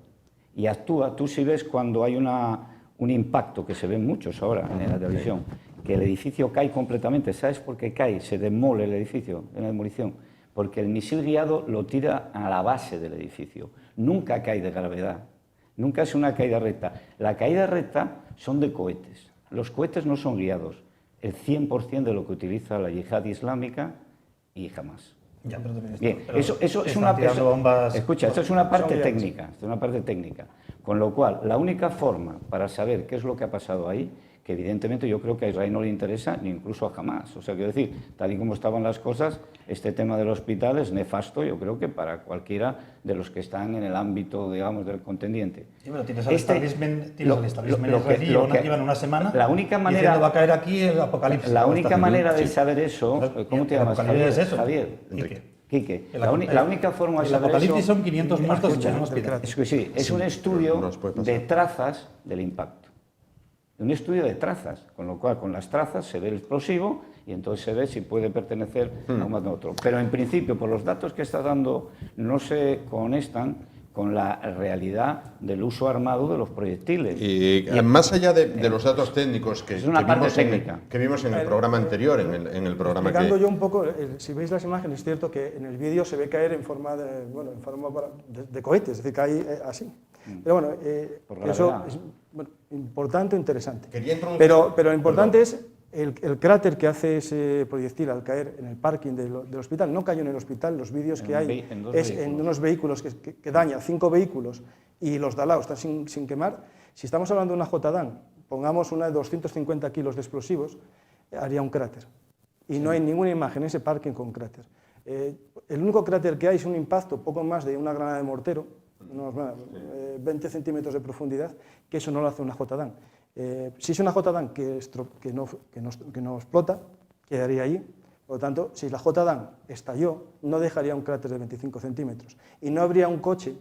y actúa, tú si ves cuando hay un impacto, que se ven muchos ahora en la televisión, que el edificio cae completamente, ¿sabes por qué cae? Se demole el edificio en la demolición, porque el misil guiado lo tira a la base del edificio, nunca cae de gravedad, nunca es una caída recta. La caída recta son de cohetes. Los cohetes no son guiados, el 100% de lo que utiliza la yihad islámica y jamás. Ya, bien, eso es una escucha, esto es una parte técnica, con lo cual la única forma para saber qué es lo que ha pasado ahí, que evidentemente yo creo que a Israel no le interesa ni incluso a Hamás. O sea, quiero decir, tal y como estaban las cosas, este tema del hospital es nefasto, yo creo que para cualquiera de los que están en el ámbito, digamos, del contendiente. Sí, pero tienes al establishment israelí, llevan una semana la única manera, diciendo va a caer aquí el apocalipsis. La única manera de saber eso, ¿cómo te llamas? Javier. Quique. La única forma de saber eso... El apocalipsis son 500 muertos en un hospital. Es un estudio de trazas del impacto. Un estudio de trazas, con lo cual con las trazas se ve el explosivo y entonces se ve si puede pertenecer a uno u otro. Pero en principio, por los datos que está dando, no se conectan con la realidad del uso armado de los proyectiles. Y más allá de los datos técnicos que vimos en el programa anterior, en el programa explicando yo un poco, si veis las imágenes, es cierto que en el vídeo se ve caer en forma de cohete, es decir, cae así. Pero bueno, eso es importante o interesante. Pero lo importante es el cráter que hace ese proyectil al caer en el parking del hospital. No cayó en el hospital, los vídeos que hay es en unos vehículos que daña 5 vehículos y los de al lado están sin quemar. Si estamos hablando de una JDAM, pongamos una de 250 kilos de explosivos, haría un cráter. Y no hay ninguna imagen en ese parking con cráter. El único cráter que hay es un impacto poco más de una granada de mortero, unos 20 centímetros de profundidad, que eso no lo hace una JDAM. Si es una JDAM que no explota, quedaría ahí. Por lo tanto, si la JDAM estalló, no dejaría un cráter de 25 centímetros y no habría un coche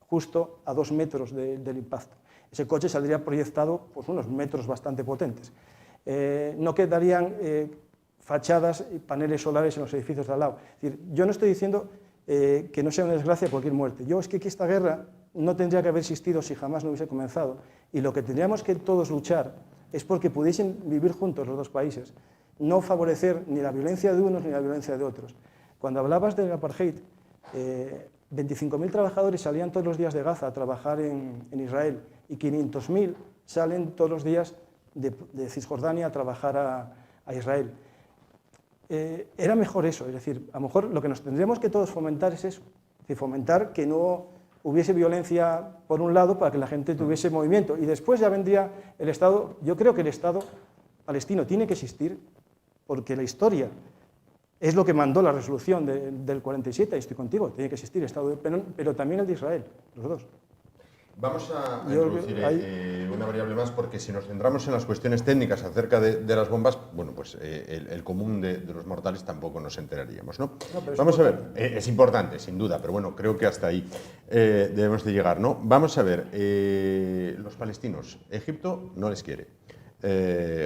justo a 2 metros del impacto. Ese coche saldría proyectado pues, unos metros bastante potentes. No quedarían fachadas y paneles solares en los edificios de al lado. Es decir, yo no estoy diciendo que no sea una desgracia cualquier muerte. Es que esta guerra no tendría que haber existido si jamás no hubiese comenzado. Y lo que tendríamos que todos luchar es porque pudiesen vivir juntos los dos países, no favorecer ni la violencia de unos ni la violencia de otros. Cuando hablabas del apartheid, 25.000 trabajadores salían todos los días de Gaza a trabajar en Israel y 500.000 salen todos los días de Cisjordania a trabajar a Israel. Era mejor eso, es decir, a lo mejor lo que nos tendríamos que todos fomentar es eso, es decir, fomentar que no hubiese violencia por un lado para que la gente tuviese movimiento y después ya vendría el Estado. Yo creo que el Estado palestino tiene que existir porque la historia es lo que mandó la resolución del 47, y estoy contigo, tiene que existir el Estado, pero también el de Israel, los dos. Vamos a introducir una variable más porque si nos centramos en las cuestiones técnicas acerca de las bombas, bueno, pues el común de los mortales tampoco nos enteraríamos, ¿no? Vamos a ver, es importante, sin duda, pero bueno, creo que hasta ahí debemos de llegar, ¿no? Vamos a ver, los palestinos, Egipto no les quiere,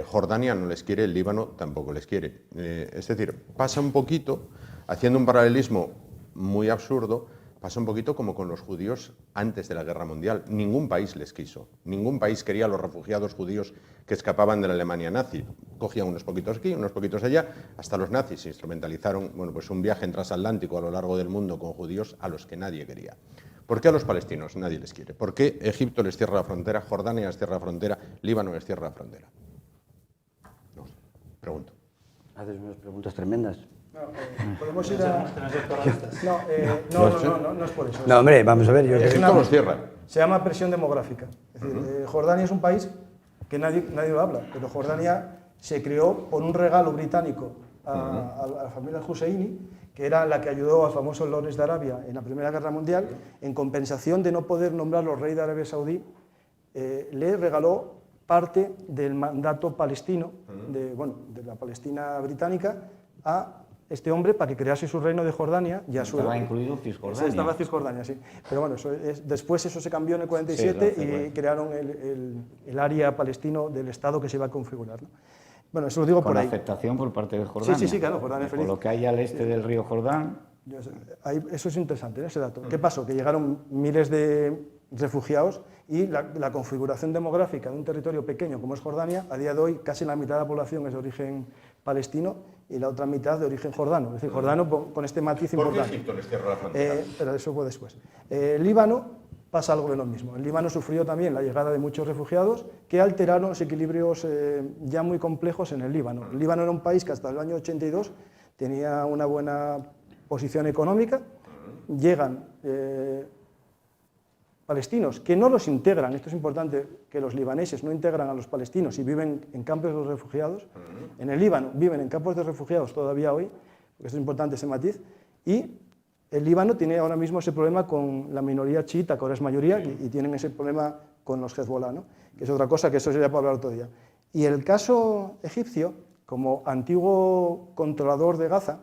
Jordania no les quiere, el Líbano tampoco les quiere. Es decir, pasa un poquito, haciendo un paralelismo muy absurdo, pasa un poquito como con los judíos antes de la Guerra Mundial. Ningún país les quiso. Ningún país quería a los refugiados judíos que escapaban de la Alemania nazi. Cogían unos poquitos aquí, unos poquitos allá. Hasta los nazis instrumentalizaron pues un viaje en transatlántico a lo largo del mundo con judíos a los que nadie quería. ¿Por qué a los palestinos nadie les quiere? ¿Por qué Egipto les cierra la frontera, Jordania les cierra la frontera, Líbano les cierra la frontera? No sé, pregunto. Haces unas preguntas tremendas. Podemos ir a... No es por eso. No, hombre, vamos a ver. Egipto los cierra. Se llama presión demográfica. Es decir, Jordania es un país que nadie lo habla, pero Jordania se creó por un regalo británico a la familia Husseini, que era la que ayudó al famoso Lawrence de Arabia en la Primera Guerra Mundial, en compensación de no poder nombrarlo rey de Arabia Saudí, le regaló parte del mandato palestino, de la Palestina británica, a este hombre para que crease su reino de Jordania. Estaba incluido Cisjordania. Estaba Cisjordania, sí. Pero bueno, después eso se cambió en el 47 y crearon el área palestino del Estado que se iba a configurar, ¿no? Bueno, eso lo digo por ahí. Con aceptación por parte de Jordania. Sí, claro, Jordania feliz. Por lo que hay al este del río Jordán. Eso es interesante, ese dato. ¿Qué pasó? Que llegaron miles de refugiados y la configuración demográfica de un territorio pequeño como es Jordania, a día de hoy casi la mitad de la población es de origen palestino y la otra mitad de origen jordano. Es decir, jordano con este matiz importante. ¿Por qué Egipto les cierra la frontera? Pero eso fue después. Líbano pasa algo de lo mismo. El Líbano sufrió también la llegada de muchos refugiados que alteraron los equilibrios ya muy complejos en el Líbano. El Líbano era un país que hasta el año 82 tenía una buena posición económica. Llegan palestinos que no los integran, esto es importante, que los libaneses no integran a los palestinos y viven en campos de refugiados. En el Líbano viven en campos de refugiados todavía hoy, porque es importante ese matiz, y el Líbano tiene ahora mismo ese problema con la minoría chiita, que ahora es mayoría, y tienen ese problema con los Hezbollah, ¿no? Que es otra cosa que eso sería para hablar otro día. Y el caso egipcio, como antiguo controlador de Gaza,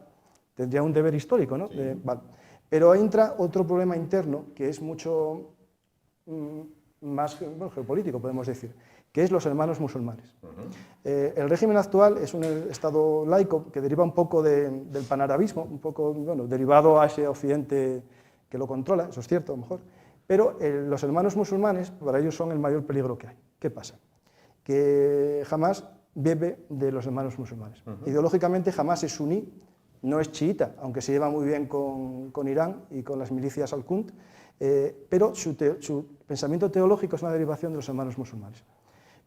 tendría un deber histórico, ¿no? Vale. Pero entra otro problema interno que es mucho más geopolítico, podemos decir, que es los hermanos musulmanes. El régimen actual es un Estado laico que deriva un poco del panarabismo, un poco derivado a ese occidente que lo controla, eso es cierto a lo mejor, pero los hermanos musulmanes para ellos son el mayor peligro que hay. ¿Qué pasa? Que Hamás bebe de los hermanos musulmanes. Ideológicamente Hamás es suní, no es chiita, aunque se lleva muy bien con Irán y con las milicias al-Qunt, pero su pensamiento teológico es una derivación de los hermanos musulmanes.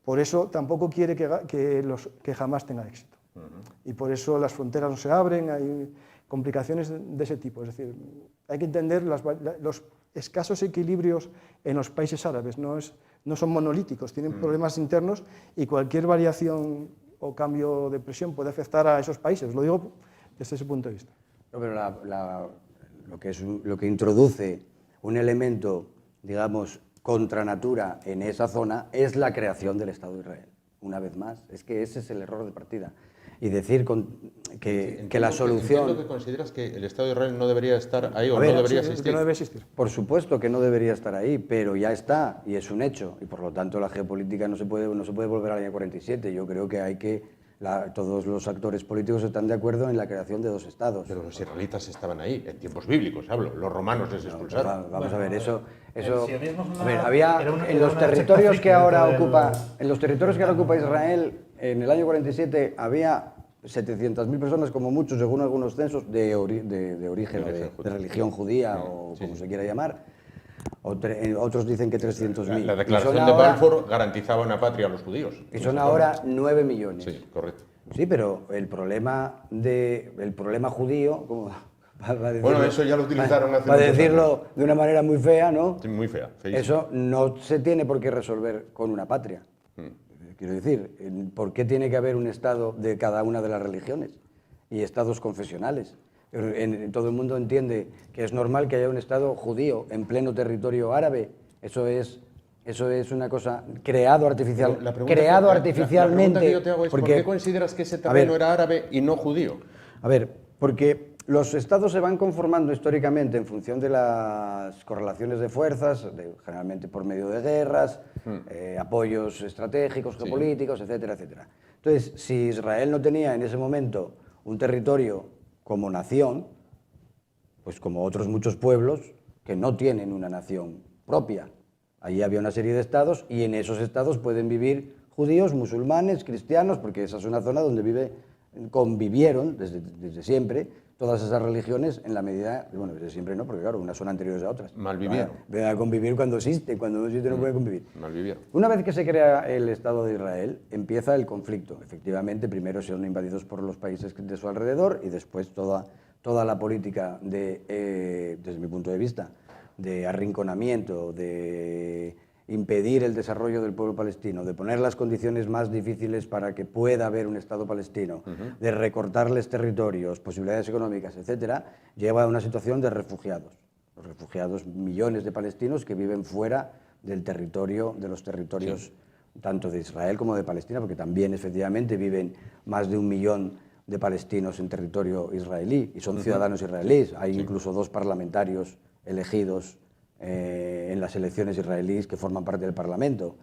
Por eso tampoco quiere que Hamás tenga éxito. Y por eso las fronteras no se abren, hay complicaciones de ese tipo. Es decir, hay que entender los escasos equilibrios en los países árabes, no son monolíticos, tienen problemas internos y cualquier variación o cambio de presión puede afectar a esos países. Lo digo desde ese punto de vista. No, pero lo que introduce un elemento, digamos, contra natura en esa zona es la creación del Estado de Israel. Una vez más, es que ese es el error de partida. Y decir que la solución... Entiendo que consideras que el Estado de Israel no debería estar ahí o A ver, no debería Sí, existir. que no debe existir. Por supuesto que no debería estar ahí, pero ya está, y es un hecho. Y por lo tanto la geopolítica no se puede volver al año 47. Yo creo que hay que... todos los actores políticos están de acuerdo en la creación de dos estados. Pero los israelitas estaban ahí, en tiempos bíblicos, hablo. Los romanos les expulsaron. Vamos a ver, eso sionismo es a ver, una- había era una- en era los una territorios secta que ahora friki ocupa, dentro en los territorios que ahora ocupa Israel, en el año 47 había 700.000 personas como mucho, según algunos censos, de origen, de religión judía o como se quiera llamar. Otros dicen que 300.000. La declaración de Balfour garantizaba una patria a los judíos. Y son ahora 9 millones. Sí, correcto. Sí, pero el problema judío, como para decirlo, Bueno, eso ya lo utilizaron hace para muchos decirlo de una manera muy fea, ¿no? Sí, muy fea, feísima. Eso no se tiene por qué resolver con una patria. Quiero decir, ¿por qué tiene que haber un Estado de cada una de las religiones y estados confesionales? Todo el mundo entiende que es normal que haya un Estado judío en pleno territorio árabe. Eso es una cosa creado artificialmente. La pregunta que yo te hago es, ¿por qué consideras que ese terreno era árabe y no judío? A ver, porque los estados se van conformando históricamente en función de las correlaciones de fuerzas, generalmente por medio de guerras, apoyos estratégicos, geopolíticos, etcétera, etcétera. Entonces, si Israel no tenía en ese momento un territorio como nación, pues como otros muchos pueblos que no tienen una nación propia. Allí había una serie de estados y en esos estados pueden vivir judíos, musulmanes, cristianos, porque esa es una zona donde convivieron desde siempre todas esas religiones en la medida, bueno, desde siempre no, porque claro, unas son anteriores a otras. Malvivieron. Ven a convivir cuando existe no puede convivir. Malvivieron. Una vez que se crea el Estado de Israel, empieza el conflicto. Efectivamente, primero son invadidos por los países de su alrededor y después toda la política, desde mi punto de vista, de arrinconamiento, de impedir el desarrollo del pueblo palestino, de poner las condiciones más difíciles para que pueda haber un Estado palestino, de recortarles territorios, posibilidades económicas, etcétera, lleva a una situación de refugiados. Los refugiados, millones de palestinos que viven fuera del territorio, de los territorios tanto de Israel como de Palestina, porque también efectivamente viven más de 1 millón de palestinos en territorio israelí y son ciudadanos israelíes. Hay incluso 2 parlamentarios elegidos en las elecciones israelíes que forman parte del Parlamento.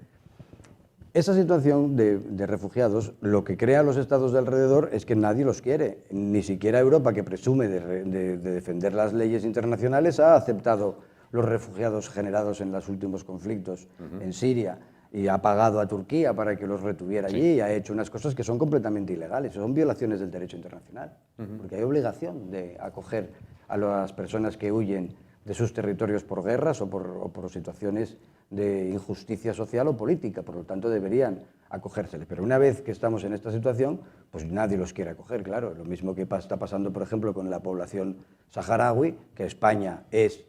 Esa situación de refugiados, lo que crea a los estados de alrededor es que nadie los quiere. Ni siquiera Europa, que presume de defender las leyes internacionales, ha aceptado los refugiados generados en los últimos conflictos en Siria y ha pagado a Turquía para que los retuviera allí y ha hecho unas cosas que son completamente ilegales. Son violaciones del derecho internacional, porque hay obligación de acoger a las personas que huyen de sus territorios por guerras o por situaciones de injusticia social o política, por lo tanto deberían acogérseles. Pero una vez que estamos en esta situación, pues nadie los quiere acoger, claro. Lo mismo que está pasando, por ejemplo, con la población saharaui, que España es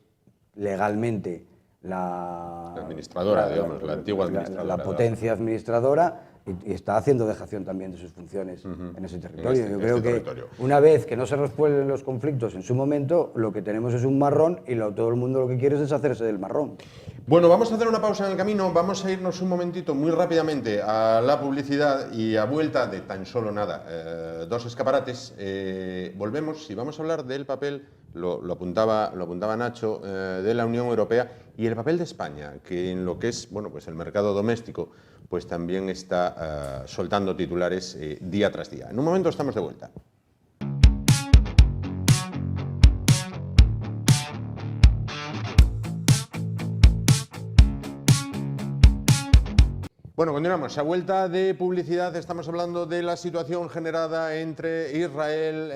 legalmente la administradora, digamos, la antigua administradora. La potencia administradora, y está haciendo dejación también de sus funciones en ese territorio. Yo creo que una vez que no se resuelven los conflictos en su momento, lo que tenemos es un marrón y todo el mundo lo que quiere es deshacerse del marrón. Bueno, vamos a hacer una pausa en el camino, vamos a irnos un momentito muy rápidamente a la publicidad y a vuelta de tan solo nada, 2 escaparates, volvemos y vamos a hablar del papel, lo apuntaba Nacho, de la Unión Europea y el papel de España, que en lo que es, bueno, pues el mercado doméstico, pues también está soltando titulares día tras día. En un momento estamos de vuelta. Bueno, continuamos. A vuelta de publicidad estamos hablando de la situación generada entre Israel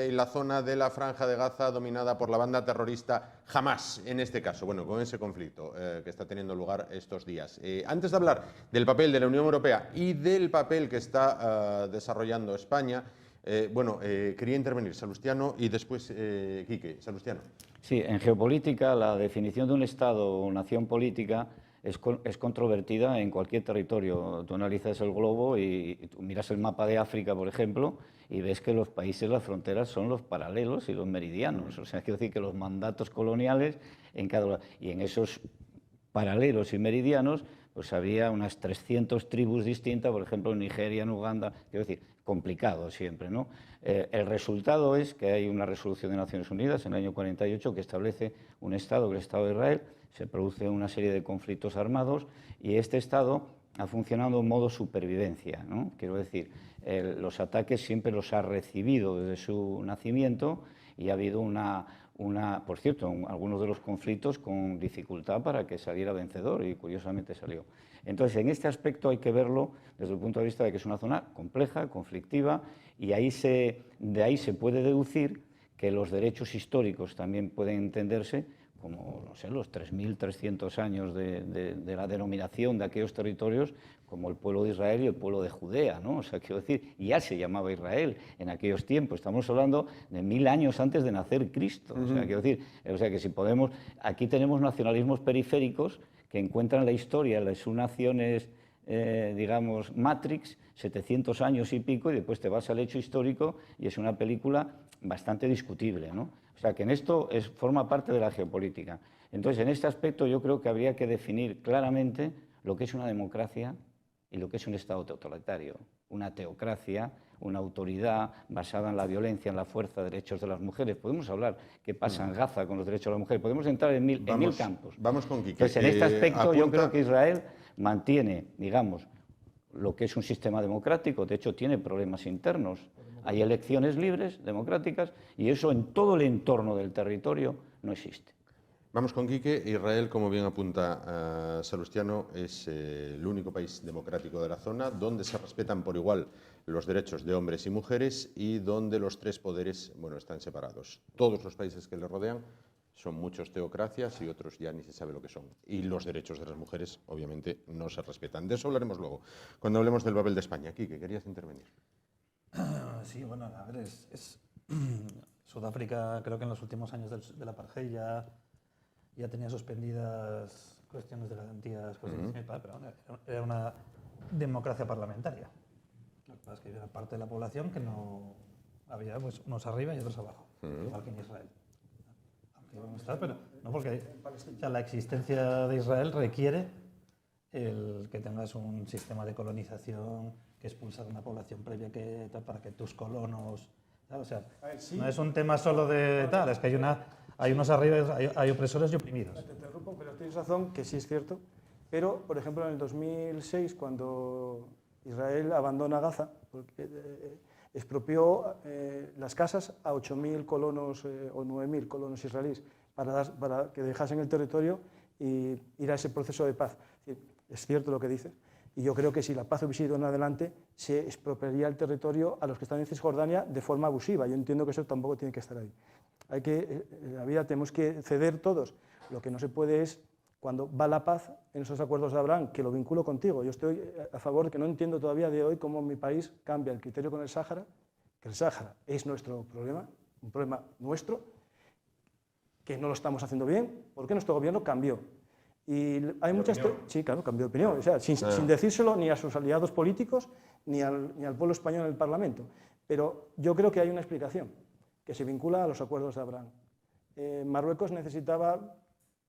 y la zona de la Franja de Gaza dominada por la banda terrorista Hamás, en este caso, bueno, con ese conflicto que está teniendo lugar estos días. Antes de hablar del papel de la Unión Europea y del papel que está desarrollando España, quería intervenir Salustiano y después Quique. Salustiano. Sí, en geopolítica la definición de un Estado o nación política es controvertida en cualquier territorio. Tú analizas el globo y tú miras el mapa de África, por ejemplo, y ves que los países, las fronteras son los paralelos y los meridianos. O sea, quiero decir que los mandatos coloniales en cada uno. Y en esos paralelos y meridianos, pues había unas 300 tribus distintas, por ejemplo, en Nigeria, en Uganda. Quiero decir, complicado siempre, ¿no? El resultado es que hay una resolución de Naciones Unidas en el año 48 que establece un Estado, el Estado de Israel. Se produce una serie de conflictos armados y este Estado ha funcionado en modo supervivencia, ¿no? Quiero decir, los ataques siempre los ha recibido desde su nacimiento y ha habido por cierto, algunos de los conflictos con dificultad para que saliera vencedor y curiosamente salió. Entonces, en este aspecto hay que verlo desde el punto de vista de que es una zona compleja, conflictiva y de ahí se puede deducir que los derechos históricos también pueden entenderse como, no sé, los 3.300 años de la denominación de aquellos territorios como el pueblo de Israel y el pueblo de Judea, ¿no? O sea, quiero decir, ya se llamaba Israel en aquellos tiempos. Estamos hablando de 1000 años antes de nacer Cristo. O sea, quiero decir, que si podemos, aquí tenemos nacionalismos periféricos que encuentran la historia de sus naciones, digamos, Matrix, 700 años y pico, y después te vas al hecho histórico y es una película bastante discutible, ¿no? O sea, que en esto forma parte de la geopolítica. Entonces, en este aspecto yo creo que habría que definir claramente lo que es una democracia y lo que es un Estado totalitario. Una teocracia, una autoridad basada en la violencia, en la fuerza, derechos de las mujeres. Podemos hablar qué pasa en Gaza con los derechos de las mujeres. Podemos entrar en mil campos. Vamos con Quique. Entonces, en este aspecto yo creo que Israel mantiene, digamos, lo que es un sistema democrático. De hecho, tiene problemas internos. Hay elecciones libres, democráticas, y eso en todo el entorno del territorio no existe. Vamos con Quique. Israel, como bien apunta Salustiano, es el único país democrático de la zona donde se respetan por igual los derechos de hombres y mujeres y donde los 3 poderes, bueno, están separados. Todos los países que le rodean son muchos teocracias y otros ya ni se sabe lo que son. Y los derechos de las mujeres, obviamente, no se respetan. De eso hablaremos luego, cuando hablemos del papel de España. Quique, querías intervenir. Sí, bueno, a ver, Sudáfrica creo que en los últimos años del apartheid ya tenía suspendidas cuestiones de garantías constitucionales, pero era una democracia parlamentaria. Lo que pasa es que había una parte de la población que no había, pues, unos arriba y otros abajo, igual que en Israel. Aunque iban a estar, pero no porque o sea, la existencia de Israel requiere el que tengas un sistema de colonización, que expulsar a una población previa que para que tus colonos, ¿sabes? O sea, no es un tema solo de tal, es que hay unos arriba, hay opresores y oprimidos. Te interrumpo, pero tienes razón, que sí es cierto. Pero, por ejemplo, en el 2006, cuando Israel abandona Gaza, porque, expropió las casas a 8.000 colonos o 9.000 colonos israelíes para que dejasen el territorio y ir a ese proceso de paz. Es cierto lo que dices. Y yo creo que si la paz hubiese ido en adelante, se expropiaría el territorio a los que están en Cisjordania de forma abusiva. Yo entiendo que eso tampoco tiene que estar ahí. En la vida tenemos que ceder todos. Lo que no se puede es, cuando va la paz en esos acuerdos de Abraham, que lo vinculo contigo. Yo estoy a favor, que no entiendo todavía de hoy cómo mi país cambia el criterio con el Sáhara, que el Sáhara es nuestro problema, un problema nuestro, que no lo estamos haciendo bien, porque nuestro gobierno cambió. Y hay muchas... Sí, claro, cambió de opinión. O sea, sin decírselo ni a sus aliados políticos, ni al pueblo español en el Parlamento. Pero yo creo que hay una explicación, que se vincula a los acuerdos de Abraham. Marruecos necesitaba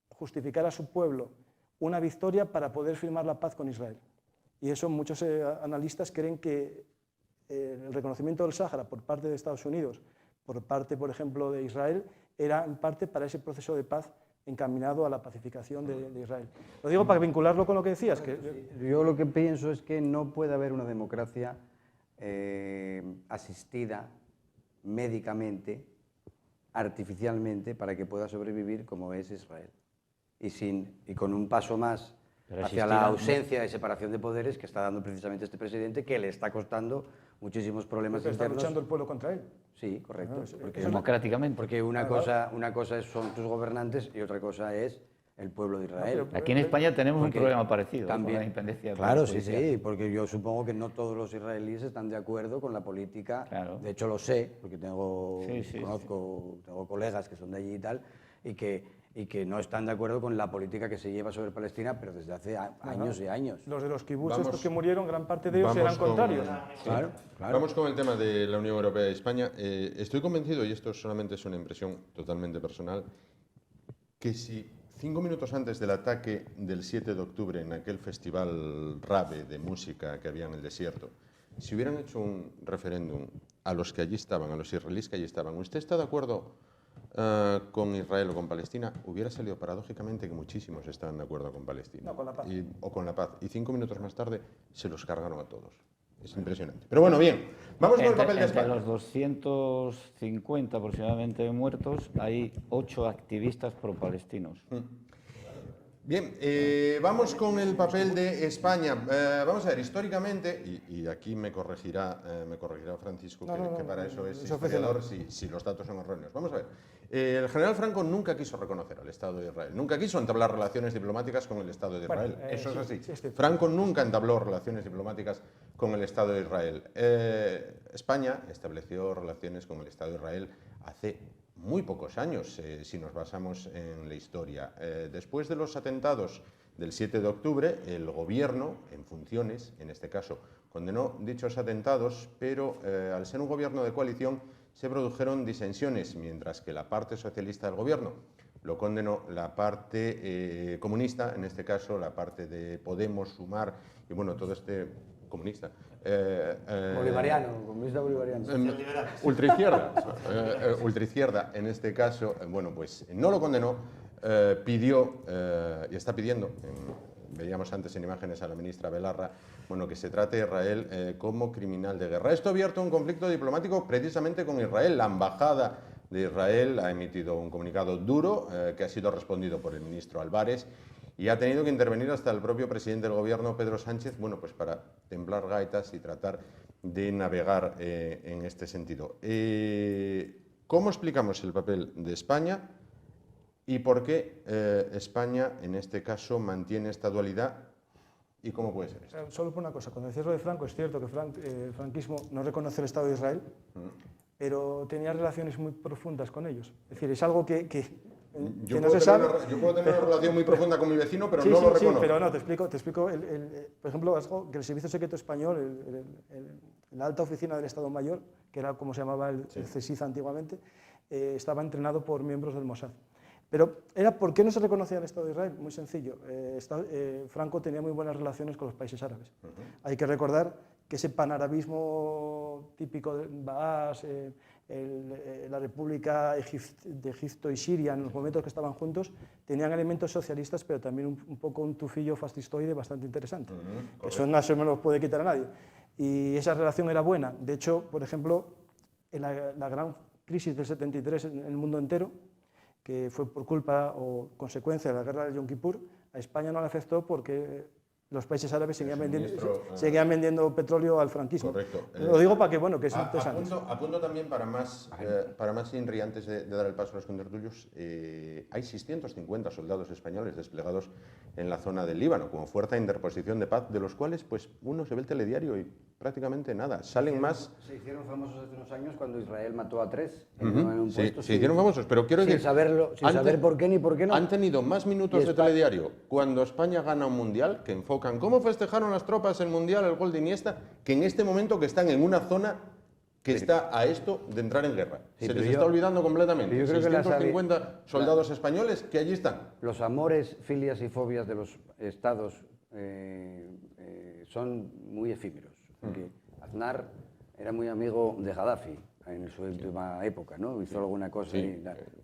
justificar a su pueblo una victoria para poder firmar la paz con Israel. Y eso muchos analistas creen que el reconocimiento del Sáhara por parte de Estados Unidos, por parte, por ejemplo, de Israel, era en parte para ese proceso de paz encaminado a la pacificación de Israel. Lo digo para vincularlo con lo que decías. Yo lo que pienso es que no puede haber una democracia asistida médicamente, artificialmente, para que pueda sobrevivir como es Israel. Y con un paso más hacia la ausencia de separación de poderes que está dando precisamente este presidente, que le está costando muchísimos problemas internos. ¿Está luchando el pueblo contra él? Sí, correcto. Democráticamente. Porque una cosa son tus gobernantes y otra cosa es el pueblo de Israel. Aquí en España tenemos un problema parecido también, con la independencia. Claro, sí, porque yo supongo que no todos los israelíes están de acuerdo con la política. Claro. De hecho, lo sé, porque tengo colegas que son de allí y tal, y que no están de acuerdo con la política que se lleva sobre Palestina, pero desde hace años y años. Los de los kibbutz, estos que murieron, gran parte de ellos eran contrarios. Claro. Vamos con el tema de la Unión Europea y España. Estoy convencido, y esto solamente es una impresión totalmente personal, que si 5 minutos antes del ataque del 7 de octubre en aquel festival rave de música que había en el desierto, si hubieran hecho un referéndum a los que allí estaban, a los israelíes que allí estaban, ¿usted está de acuerdo con Israel o con Palestina? Hubiera salido paradójicamente que muchísimos estaban de acuerdo con Palestina. No, con la paz. O con la paz. Y 5 minutos más tarde se los cargaron a todos. Es impresionante. Pero bueno, bien. Vamos con el papel de España. Entre los 250 aproximadamente muertos, hay 8 activistas pro-palestinos. Bien, vamos con el papel de España. Vamos a ver, históricamente, y aquí me corregirá Francisco, que para eso es historiador, si los datos son erróneos. Vamos a ver, el general Franco nunca quiso reconocer al Estado de Israel, nunca quiso entablar relaciones diplomáticas con el Estado de Israel. Eso es así. Franco nunca entabló relaciones diplomáticas con el Estado de Israel. España estableció relaciones con el Estado de Israel hace muy pocos años, si nos basamos en la historia. Después de los atentados del 7 de octubre, el gobierno, en funciones, en este caso, condenó dichos atentados, pero al ser un gobierno de coalición se produjeron disensiones, mientras que la parte socialista del gobierno lo condenó, la parte comunista, en este caso la parte de Podemos, Sumar, y bueno, todo este comunista. Comunista bolivariano. Ultraizquierda, en este caso, bueno, pues no lo condenó, pidió, y está pidiendo, veíamos antes en imágenes a la ministra Belarra, bueno, que se trate a Israel como criminal de guerra. Esto ha abierto un conflicto diplomático precisamente con Israel. La embajada de Israel ha emitido un comunicado duro que ha sido respondido por el ministro Álvarez, y ha tenido que intervenir hasta el propio presidente del gobierno, Pedro Sánchez, bueno, pues para templar gaitas y tratar de navegar en este sentido. ¿Cómo explicamos el papel de España y por qué España, en este caso, mantiene esta dualidad y cómo puede ser esto? Solo por una cosa, cuando decías lo de Franco, es cierto que el franquismo no reconoce el Estado de Israel, pero tenía relaciones muy profundas con ellos. Es decir, es algo que Yo puedo tener una relación muy profunda con mi vecino, pero no lo reconozco. Sí, pero no, te explico. Por ejemplo, algo que el Servicio Secreto Español, la alta oficina del Estado Mayor, que era como se llamaba el CSIZ antiguamente, estaba entrenado por miembros del Mossad. Pero ¿por qué no se reconocía el Estado de Israel? Muy sencillo. Franco tenía muy buenas relaciones con los países árabes. Hay que recordar que ese panarabismo típico de Baas, la República de Egipto y Siria, en los momentos que estaban juntos, tenían elementos socialistas, pero también un poco un tufillo fascistoide bastante interesante. Eso no se me lo puede quitar a nadie. Y esa relación era buena. De hecho, por ejemplo, en la gran crisis del 73 en el mundo entero, que fue por culpa o consecuencia de la guerra de Yom Kippur, a España no le afectó porque los países árabes seguían vendiendo petróleo al franquismo. Correcto. Lo digo para que, bueno, que es interesante. Apunto también para más Inri, antes de dar el paso a los contertulios, hay 650 soldados españoles desplegados en la zona del Líbano como fuerza de interposición de paz, de los cuales pues uno se ve el telediario y prácticamente nada. Salen más... Se hicieron famosos hace unos años cuando Israel mató a 3 en un puesto. Se hicieron famosos, pero quiero decir... Sin saber por qué ni por qué no. Han tenido más minutos de telediario cuando España gana un mundial, que enfocan cómo festejaron las tropas el mundial, el gol de Iniesta, que en este momento que están en una zona que está a esto de entrar en guerra. Se les está olvidando completamente. Yo creo 650 soldados españoles que allí están. Los amores, filias y fobias de los estados son muy efímeros. Porque Aznar era muy amigo de Gaddafi en su última época, ¿no? Hizo alguna cosa.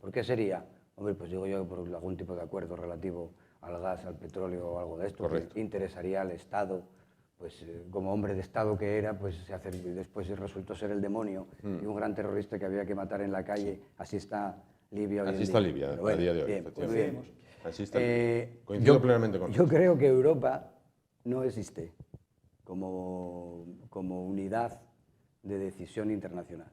¿Por qué sería? Hombre, pues digo yo por algún tipo de acuerdo relativo al gas, al petróleo o algo de esto. Correcto. Que interesaría al Estado. Pues como hombre de Estado que era, pues después resultó ser el demonio y un gran terrorista que había que matar en la calle. Así está Libia hoy en día. Así está Libia a día de hoy. Bien, muy bien. Así está. Coincido plenamente con Yo creo que Europa no existe como unidad de decisión internacional.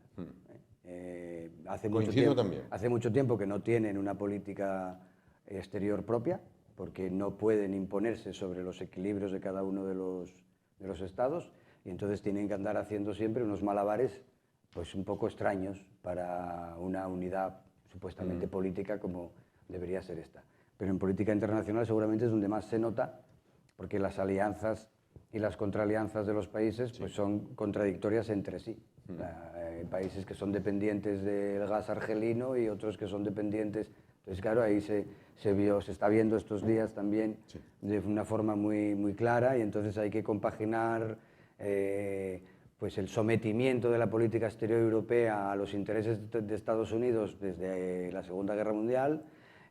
Hace mucho tiempo que no tienen una política exterior propia, porque no pueden imponerse sobre los equilibrios de cada uno de los estados, y entonces tienen que andar haciendo siempre unos malabares pues un poco extraños para una unidad supuestamente política como debería ser esta. Pero en política internacional seguramente es donde más se nota, porque las alianzas y las contraalianzas de los países pues son contradictorias entre sí. Hay países que son dependientes del gas argelino y otros que son dependientes. Entonces, claro, ahí se está viendo estos días también de una forma muy clara, y entonces hay que compaginar pues el sometimiento de la política exterior europea a los intereses de Estados Unidos desde la Segunda Guerra Mundial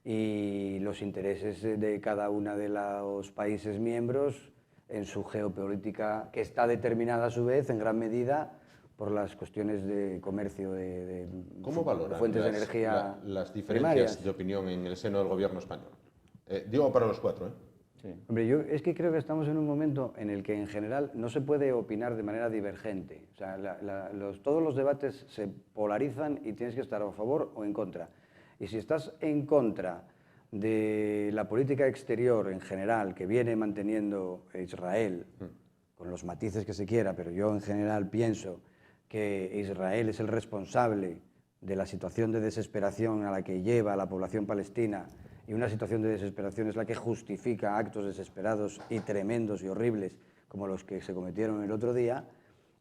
y los intereses de cada uno de los países miembros en su geopolítica, que está determinada a su vez en gran medida por las cuestiones de comercio de fuentes de energía las diferencias primarias de opinión en el seno del gobierno español? Digo para los cuatro. Sí. Hombre, yo es que creo que estamos en un momento en el que en general no se puede opinar de manera divergente. O sea, todos los debates se polarizan y tienes que estar a favor o en contra. Y si estás en contra de la política exterior en general que viene manteniendo Israel, con los matices que se quiera, pero yo en general pienso que Israel es el responsable de la situación de desesperación a la que lleva a la población palestina, y una situación de desesperación es la que justifica actos desesperados y tremendos y horribles como los que se cometieron el otro día,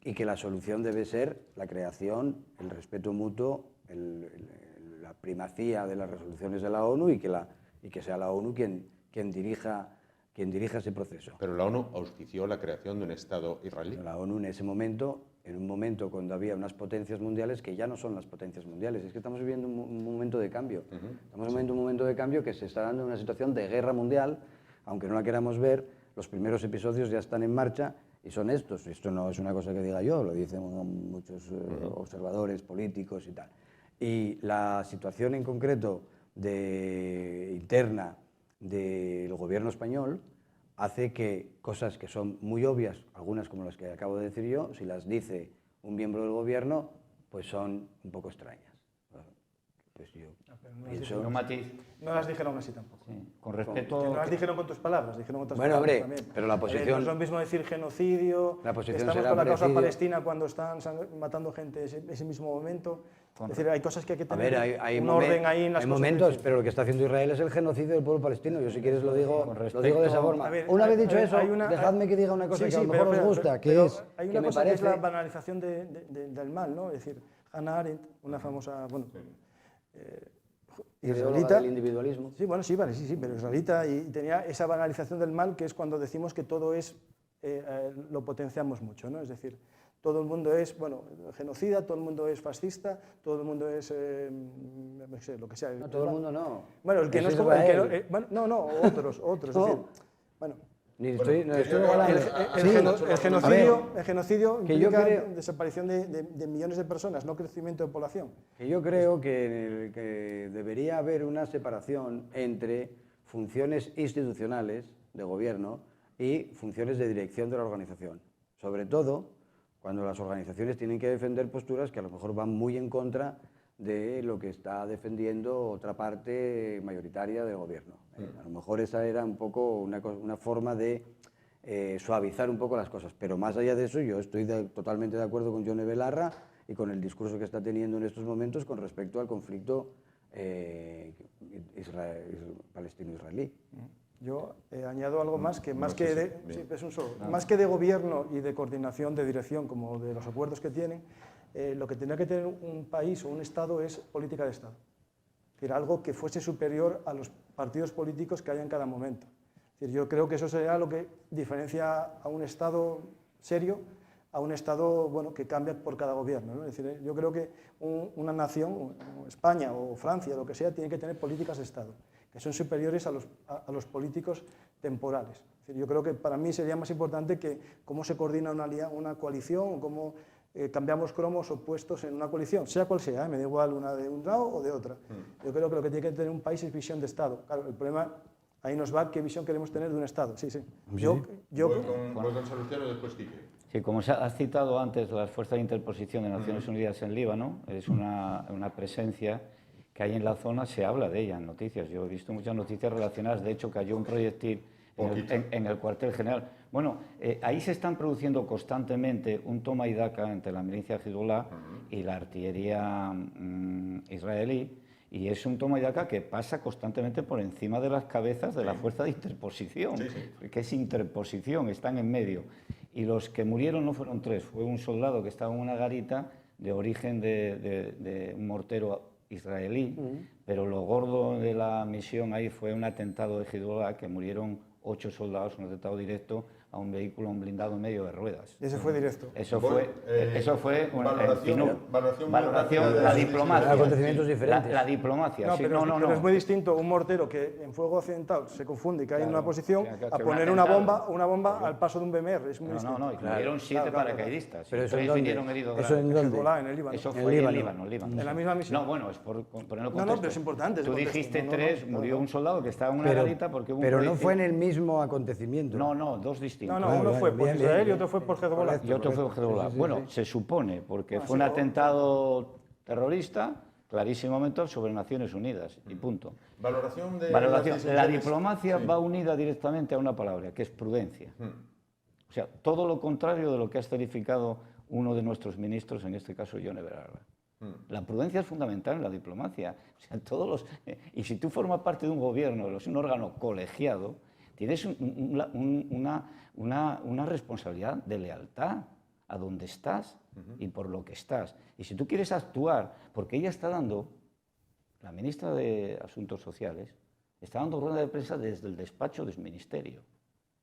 y que la solución debe ser la creación, el respeto mutuo, la primacía de las resoluciones de la ONU, y que sea la ONU quien dirija ese proceso. Pero la ONU auspició la creación de un Estado israelí. La ONU en ese momento, en un momento cuando había unas potencias mundiales que ya no son las potencias mundiales, es que estamos viviendo un momento de cambio. Estamos viviendo un momento de cambio que se está dando en una situación de guerra mundial, aunque no la queramos ver. Los primeros episodios ya están en marcha y son estos. Esto no es una cosa que diga yo, lo dicen muchos observadores políticos y tal. Y la situación en concreto interna del gobierno español hace que cosas que son muy obvias, algunas como las que acabo de decir yo, si las dice un miembro del gobierno, pues son un poco extrañas. pues yo No pienso... Un matiz. no las dijeron así tampoco. Sí, con Que respecto... no las dijeron con tus palabras, dijeron otras Bueno, palabras hombre, también. pero la posición- No es lo mismo decir genocidio, La posición estamos será con la causa parecido. palestina cuando están matando gente ese mismo momento. Es decir, hay cosas que hay que A tener ver, hay un orden ahí en las hay cosas. momentos, pero lo que está haciendo Israel es el genocidio del pueblo palestino. Yo si quieres lo digo de esa forma. A ver, Una vez dicho eso, hay una- dejadme que diga una cosa Sí, que a sí, lo mejor pero- os gusta, que pero es hay que una me cosa que es parece... la banalización del mal, ¿no? Es decir, Hannah Arendt, una famosa, bueno, ideóloga israelita. del individualismo. Sí, bueno, sí, vale, sí, pero israelita, y tenía esa banalización del mal, que es cuando decimos que todo es, lo potenciamos mucho, ¿no? Es decir, todo el mundo es, bueno, genocida, todo el mundo es fascista, todo el mundo es, no sé, lo que sea. No, todo el mundo no. Bueno, el que Es no es como, el que no, Israel. bueno, no, otros, es No. decir, bueno. Ni estoy quería igualando. El genocidio que yo implica creo- desaparición de millones de personas, no crecimiento de población. Que yo creo que debería haber una separación entre funciones institucionales de gobierno y funciones de dirección de la organización. Sobre todo cuando las organizaciones tienen que defender posturas que a lo mejor van muy en contra de lo que está defendiendo otra parte mayoritaria del gobierno. A lo mejor esa era un poco una forma de suavizar un poco las cosas, pero más allá de eso yo estoy totalmente de acuerdo con Yone Belarra y con el discurso que está teniendo en estos momentos con respecto al conflicto palestino-israelí. Yo añado algo más que más no que sé de, si- sí, es un solo, más que de gobierno y de coordinación de dirección como de los acuerdos que tienen, lo que tendría que tener un país o un Estado es política de Estado. Es decir, algo que fuese superior a los partidos políticos que haya en cada momento. Es decir, yo creo que eso sería lo que diferencia a un Estado serio a un Estado bueno, que cambia por cada gobierno, ¿no? Es decir, yo creo que una nación, España o Francia, lo que sea, tiene que tener políticas de Estado, que son superiores a los políticos temporales. Es decir, yo creo que para mí sería más importante que cómo se coordina una coalición o cómo cambiamos cromos o puestos en una coalición, sea cual sea, me da igual una de un lado o de otra. Yo creo que lo que tiene que tener un país es visión de Estado. Claro, el problema ahí nos va qué visión queremos tener de un Estado. Sí, sí. Yo, Voy con Salustiano, después Quique. Sí, como has citado antes, las fuerzas de interposición de Naciones Unidas en Líbano es una presencia que hay en la zona, se habla de ella en noticias. Yo he visto muchas noticias relacionadas, de hecho cayó un proyectil en el cuartel general. Bueno, ahí se están produciendo constantemente un toma y daca entre la milicia Hezbollah y la artillería israelí, y es un toma y daca que pasa constantemente por encima de las cabezas de la fuerza de interposición, que es interposición, están en medio. Y los que murieron no fueron tres, fue un soldado que estaba en una garita de origen de un mortero israelí, pero lo gordo de la misión ahí fue un atentado de Hezbollah, que murieron 8 soldados, un atentado directo a un vehículo, un blindado en medio de ruedas. ese fue directo. Eso fue valoración, la diplomacia. Acontecimientos diferentes. La diplomacia, No, sí. pero es muy distinto un mortero que en fuego occidental se confunde y cae en una posición que a poner un una atentado. bomba al paso de un BMR. Es muy distinto. No, y murieron 7 paracaidistas. Pero y eso en 3 dónde? vinieron heridos Eso en graves. dónde? Hezbollah, en el Líbano. Eso En fue en Líbano. Líbano. En la misma misión. No, bueno, es por ponerlo en No, contexto. pero es importante el Tú contexto. dijiste No, 3, claro. murió un soldado que estaba en una garita porque hubo un pero no proyectil. fue en el mismo acontecimiento. No, dos distintos. No, Claro, uno fue por bien, Israel bien, y otro fue por Hezbollah. Correcto. Y otro fue Hezbollah. Bueno, se supone, porque fue un atentado terrorista, clarísimamente, sobre Naciones Unidas, y punto. Valoración de Valoración. las La decisiones. diplomacia Sí. va unida directamente a una palabra, que es prudencia. O sea, todo lo contrario de lo que ha escenificado uno de nuestros ministros, en este caso Yone Belarra. La prudencia es fundamental en la diplomacia. O sea, y si tú formas parte de un gobierno, de un órgano colegiado, tienes una responsabilidad de lealtad a donde estás y por lo que estás. Y si tú quieres actuar, porque ella está dando, la ministra de Asuntos Sociales, está dando rueda de prensa desde el despacho del ministerio.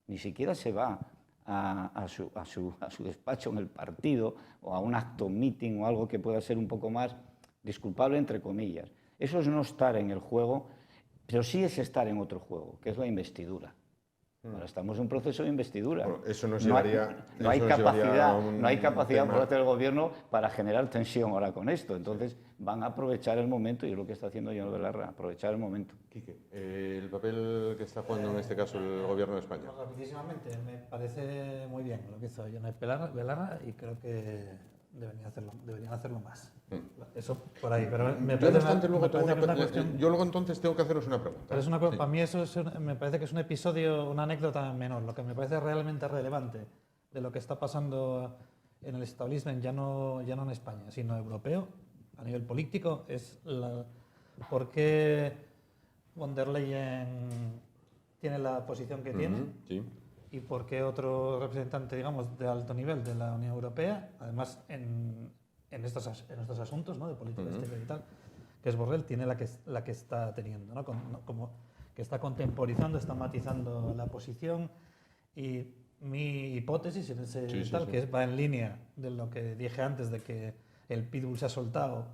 Ni siquiera se va a su despacho en el partido o a un acto meeting o algo que pueda ser un poco más disculpable, entre comillas. Eso es no estar en el juego, pero sí es estar en otro juego, que es la investidura. Ahora estamos en un proceso de investidura. Bueno, eso nos No hay- llevaría- no hay eso nos llevaría capacidad, a un no hay capacidad tema. por parte del gobierno para generar tensión ahora con esto. Entonces van a aprovechar el momento, y es lo que está haciendo Yone Belarra, aprovechar el momento. Quique, el papel que está jugando en este caso el gobierno de España. Rapidísimamente, me parece muy bien lo que hizo Yone Belarra y creo que deberían hacerlo más. Eso por ahí. Pero me Yo, no parece obstante, luego tengo que es una cuestión... yo luego entonces tengo que haceros una pregunta. Pero Sí. para mí eso me parece que es un episodio, una anécdota menor. Lo que me parece realmente relevante de lo que está pasando en el establishment, ya no en España, sino europeo, a nivel político, es por qué von der Leyen tiene la posición que tiene. Sí. Y por qué otro representante, digamos, de alto nivel de la Unión Europea, además en estos asuntos, ¿no?, de política exterior y tal, que es Borrell, tiene la que está teniendo, ¿no? Como que está contemporizando, está matizando la posición. Y mi hipótesis en ese que va en línea de lo que dije antes, de que el pitbull se ha soltado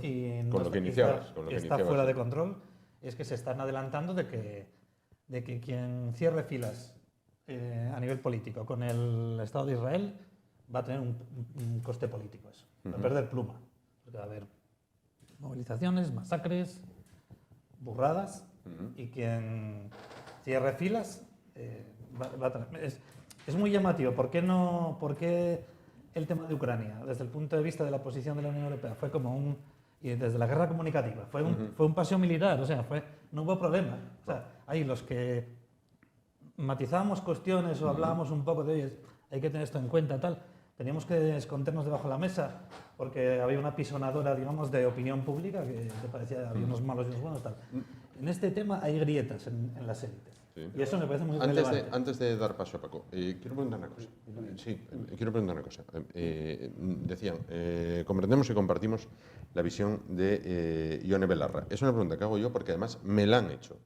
y con lo que iniciabas, está fuera de control, es que se están adelantando de que quien cierre filas a nivel político con el Estado de Israel va a tener un coste político eso, va a perder pluma, porque va a haber movilizaciones, masacres, burradas, y quien cierre filas va a tener... Es muy llamativo. ¿Por qué el tema de Ucrania, desde el punto de vista de la posición de la Unión Europea, fue como y desde la guerra comunicativa, fue un paseo militar, o sea, no hubo problema. O sea, ahí los que matizábamos cuestiones o hablábamos un poco de, oye, hay que tener esto en cuenta, tal, teníamos que escondernos debajo de la mesa porque había una pisonadora, digamos, de opinión pública que te parecía había unos malos y unos buenos, tal. En este tema hay grietas en las élites. Sí. Y eso me parece muy relevante. Antes de dar paso a Paco, quiero preguntar una cosa. Quiero preguntar una cosa. Decían, comprendemos y compartimos la visión de Ione Belarra. Es una pregunta que hago yo porque además me la han hecho.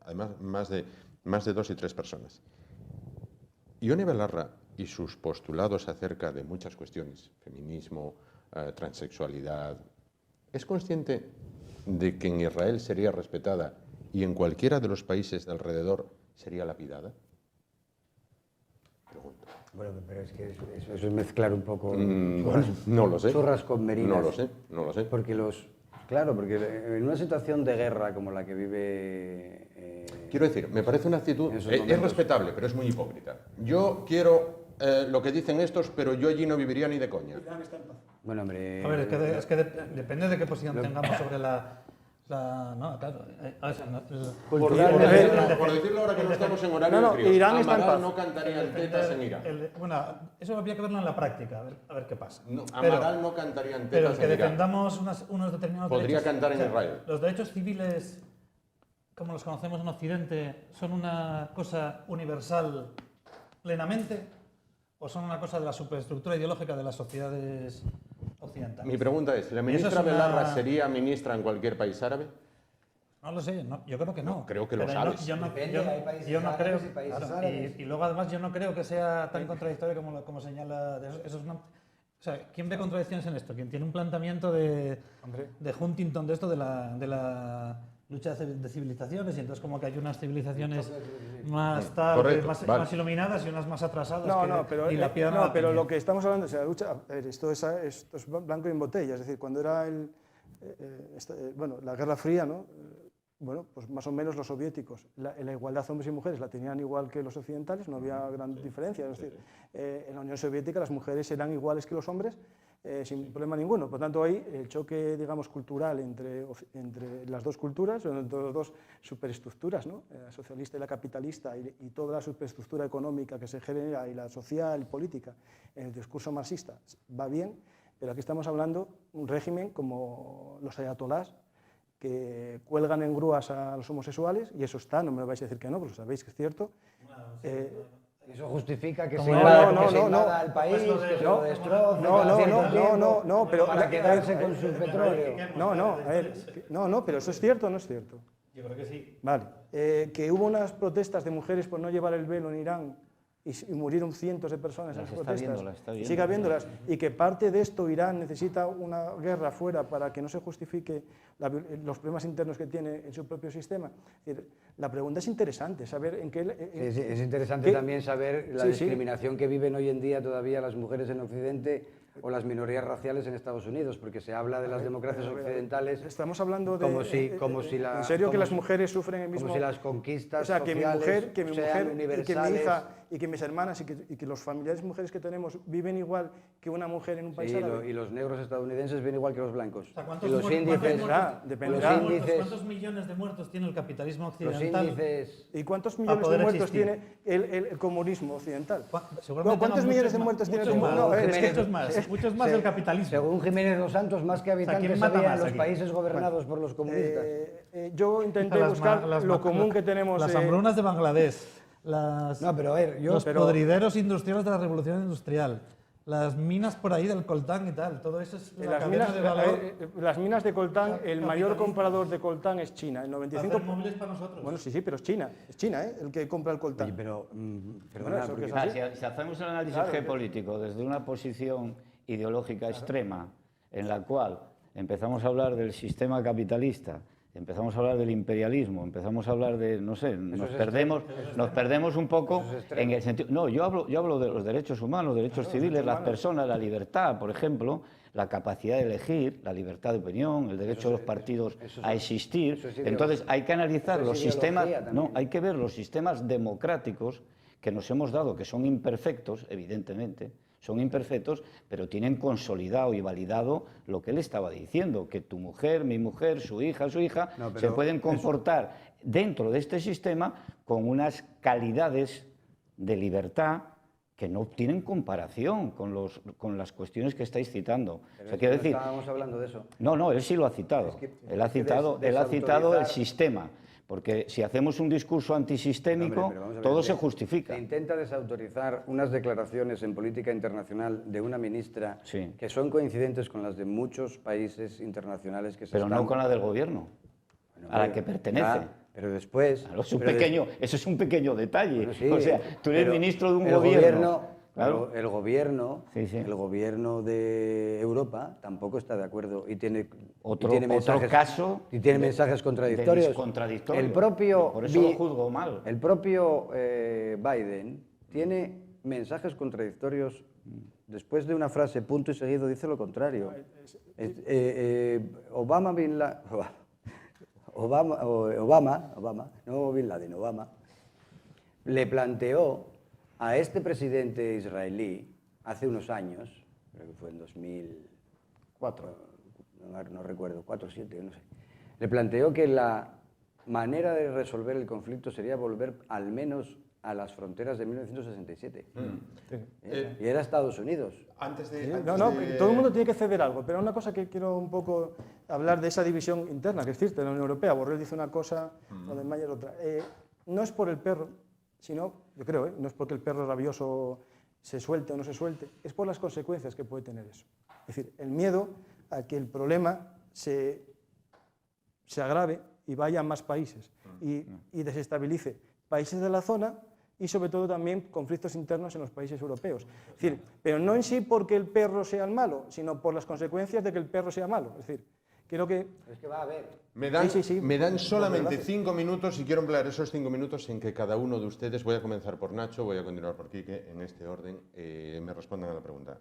Además, más de 2 y 3 personas. Ione Belarra y sus postulados acerca de muchas cuestiones, feminismo, transexualidad, ¿es consciente de que en Israel sería respetada y en cualquiera de los países de alrededor sería lapidada? Pregunto. Bueno, pero es que eso es mezclar un poco no lo sé. churras con merinas. No lo sé. Porque porque en una situación de guerra como la que vive... Quiero decir, me parece una actitud... Es respetable, pero es muy hipócrita. Yo quiero lo que dicen estos, pero yo allí no viviría ni de coña. Bueno, hombre... A ver, es que depende de qué posición tengamos sobre no, claro. Por decirlo ahora que no estamos en horario de frío, Irán está en paz. no cantaría en tetas en Irán. Bueno, eso habría que verlo en la práctica, a ver qué pasa. No, Amaral no cantaría en tetas en Irán. Pero que defendamos unos determinados Podría derechos. cantar en Israel. Los derechos civiles, como los conocemos en Occidente, ¿son una cosa universal plenamente o son una cosa de la superestructura ideológica de las sociedades occidentales? Mi pregunta es, ¿la ministra Belarra sería ministra en cualquier país árabe? No lo sé, yo creo que no. Creo que lo sabes. Yo no creo. Y luego además yo no creo que sea tan contradictorio como señala. Eso es o sea, ¿quién ve contradicciones en esto? ¿Quién tiene un planteamiento de Huntington de esto, de la lucha de civilizaciones? Y entonces como que hay unas civilizaciones más tarde, más iluminadas y unas más atrasadas. Pero lo que estamos hablando es la lucha. Esto es blanco y en botella. Es decir, cuando era la Guerra Fría, ¿no? Bueno, pues más o menos los soviéticos, la igualdad hombres y mujeres la tenían igual que los occidentales, no había gran diferencia. Es decir, en la Unión Soviética las mujeres eran iguales que los hombres sin problema ninguno. Por tanto, ahí el choque, digamos, cultural entre las dos culturas, entre las dos superestructuras, ¿no? La socialista y la capitalista, y toda la superestructura económica que se genera, y la social y política, en el discurso marxista, va bien, pero aquí estamos hablando de un régimen como los ayatolás, que cuelgan en grúas a los homosexuales, y eso está, no me vais a decir que no, porque sabéis que es cierto. Eso justifica que se invada al país, que se lo destroce, pero para quedarse con su petróleo. Pero eso es cierto o no es cierto. Yo creo que sí. Vale. Que hubo unas protestas de mujeres por no llevar el velo en Irán y murieron cientos de personas en las protestas. Y sigue habiéndolas. Y que parte de esto Irán necesita una guerra fuera para que no se justifique los problemas internos que tiene en su propio sistema. Es decir, la pregunta es interesante, saber en qué... Es interesante también saber la discriminación que viven hoy en día todavía las mujeres en Occidente o las minorías raciales en Estados Unidos, porque se habla de las democracias occidentales. Estamos hablando de... Como si ¿En serio que las mujeres sufren el mismo? Como si las conquistas o sea, que mi mujer, y que mi hija y que mis hermanas y que los familiares mujeres que tenemos viven igual que una mujer en un país Sí, árabe? y los negros estadounidenses viven igual que los blancos. O sea, ¿cuántos Y los índices... ¿cuántos millones de muertos tiene el capitalismo occidental? Los índices... ¿Y cuántos para millones de poder muertos existir? tiene el comunismo occidental? Seguramente ¿Cuántos no, millones de muchos muertos tiene el muchos comunismo? más, No, es que- muchos más el capitalismo. Según Jiménez dos Santos, más que habitantes ¿quién mata había en más los aquí? países gobernados por los comunistas. Yo intenté buscar lo común que tenemos. Las hambrunas de Bangladesh, No, pero a ver, los podrideros industriales de la revolución industrial, las minas por ahí del coltán y tal, todo eso es la cadena de valor. Las minas de coltán, el mayor capitalista. comprador de coltán es China. El 95%. Hacer móviles para nosotros. Bueno, sí, pero es China el que compra el coltán. Oye, pero, perdona, Bueno, eso porque- que es así. Si hacemos el análisis geopolítico desde una posición ideológica extrema, en la cual empezamos a hablar del sistema capitalista, empezamos a hablar del imperialismo, empezamos a hablar de, no sé, nos perdemos un poco en el sentido... No, yo hablo de los derechos humanos, derechos civiles, las personas, la libertad, por ejemplo, la capacidad de elegir, la libertad de opinión, el derecho de los partidos a existir. Entonces hay que analizar los sistemas... No, hay que ver los sistemas democráticos que nos hemos dado, que son imperfectos, evidentemente, son imperfectos, pero tienen consolidado y validado lo que él estaba diciendo, que tu mujer, mi mujer, su hija, se pueden comportar dentro de este sistema con unas calidades de libertad que no tienen comparación con las cuestiones que estáis citando. Pero O sea, es que quiero no decir, estábamos hablando de eso. no, él sí lo ha citado. Él ha citado el sistema. Porque si hacemos un discurso antisistémico, Hombre, pero vamos a ver, todo se justifica. Se intenta desautorizar unas declaraciones en política internacional de una ministra Sí. que son coincidentes con las de muchos países internacionales que se Pero están... no con la del gobierno, Bueno, a la hombre, que pertenece. ya, pero después... Claro, eso es un pequeño detalle. Bueno, sí, o sea, tú eres pero ministro de un el gobierno. Claro, Claro. el gobierno, Sí, sí. el gobierno de Europa tampoco está de acuerdo y tiene Otro mensajes, caso y tiene mensajes contradictorios. contradictorios. El propio Por eso lo juzgo mal. El propio Biden tiene mensajes contradictorios. Después de una frase punto y seguido dice lo contrario. Obama no Bin Laden, Obama le planteó a este presidente israelí hace unos años, creo que fue en 2004, no recuerdo, 4 o 7, no sé, le planteó que la manera de resolver el conflicto sería volver al menos a las fronteras de 1967. Y era Estados Unidos. Todo el mundo tiene que ceder algo, pero una cosa que quiero un poco hablar de esa división interna que existe en la Unión Europea. Borrell dice una cosa, Mayer otra. No es por el perro, sino, yo creo, no es porque el perro rabioso se suelte o no se suelte, es por las consecuencias que puede tener eso. Es decir, el miedo a que el problema se agrave y vaya a más países y desestabilice países de la zona y sobre todo también conflictos internos en los países europeos. Es decir, pero no en sí porque el perro sea el malo, sino por las consecuencias de que el perro sea malo. Es decir, creo que... Es que va a haber... Me dan solamente gracias. 5 minutos y quiero emplear esos 5 minutos en que cada uno de ustedes, voy a comenzar por Nacho, voy a continuar por Quique, en este orden, me respondan a la pregunta.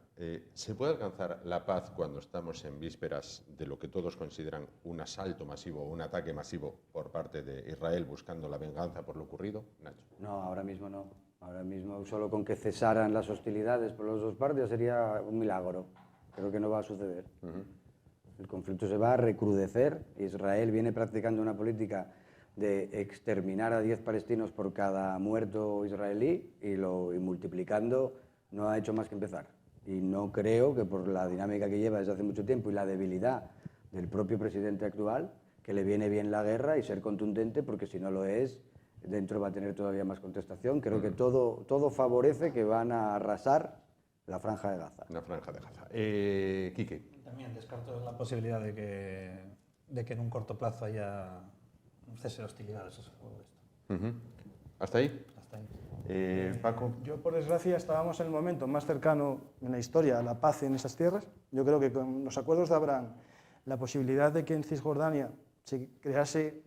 ¿Se puede alcanzar la paz cuando estamos en vísperas de lo que todos consideran un asalto masivo, un ataque masivo por parte de Israel buscando la venganza por lo ocurrido? Nacho. No, ahora mismo no. Ahora mismo solo con que cesaran las hostilidades por las dos partes sería un milagro. Creo que no va a suceder. El conflicto se va a recrudecer. Israel viene practicando una política de exterminar a 10 palestinos por cada muerto israelí y multiplicando no ha hecho más que empezar. Y no creo que por la dinámica que lleva desde hace mucho tiempo y la debilidad del propio presidente actual, que le viene bien la guerra y ser contundente, porque si no lo es, dentro va a tener todavía más contestación. Creo que todo favorece que van a arrasar la Franja de Gaza. La Franja de Gaza. Quique. También descarto la posibilidad de que en un corto plazo haya un cese de hostilidades. ¿Hasta ahí? Hasta ahí. Paco. Yo, por desgracia, estábamos en el momento más cercano en la historia a la paz en esas tierras. Yo creo que con los acuerdos de Abraham, la posibilidad de que en Cisjordania se crease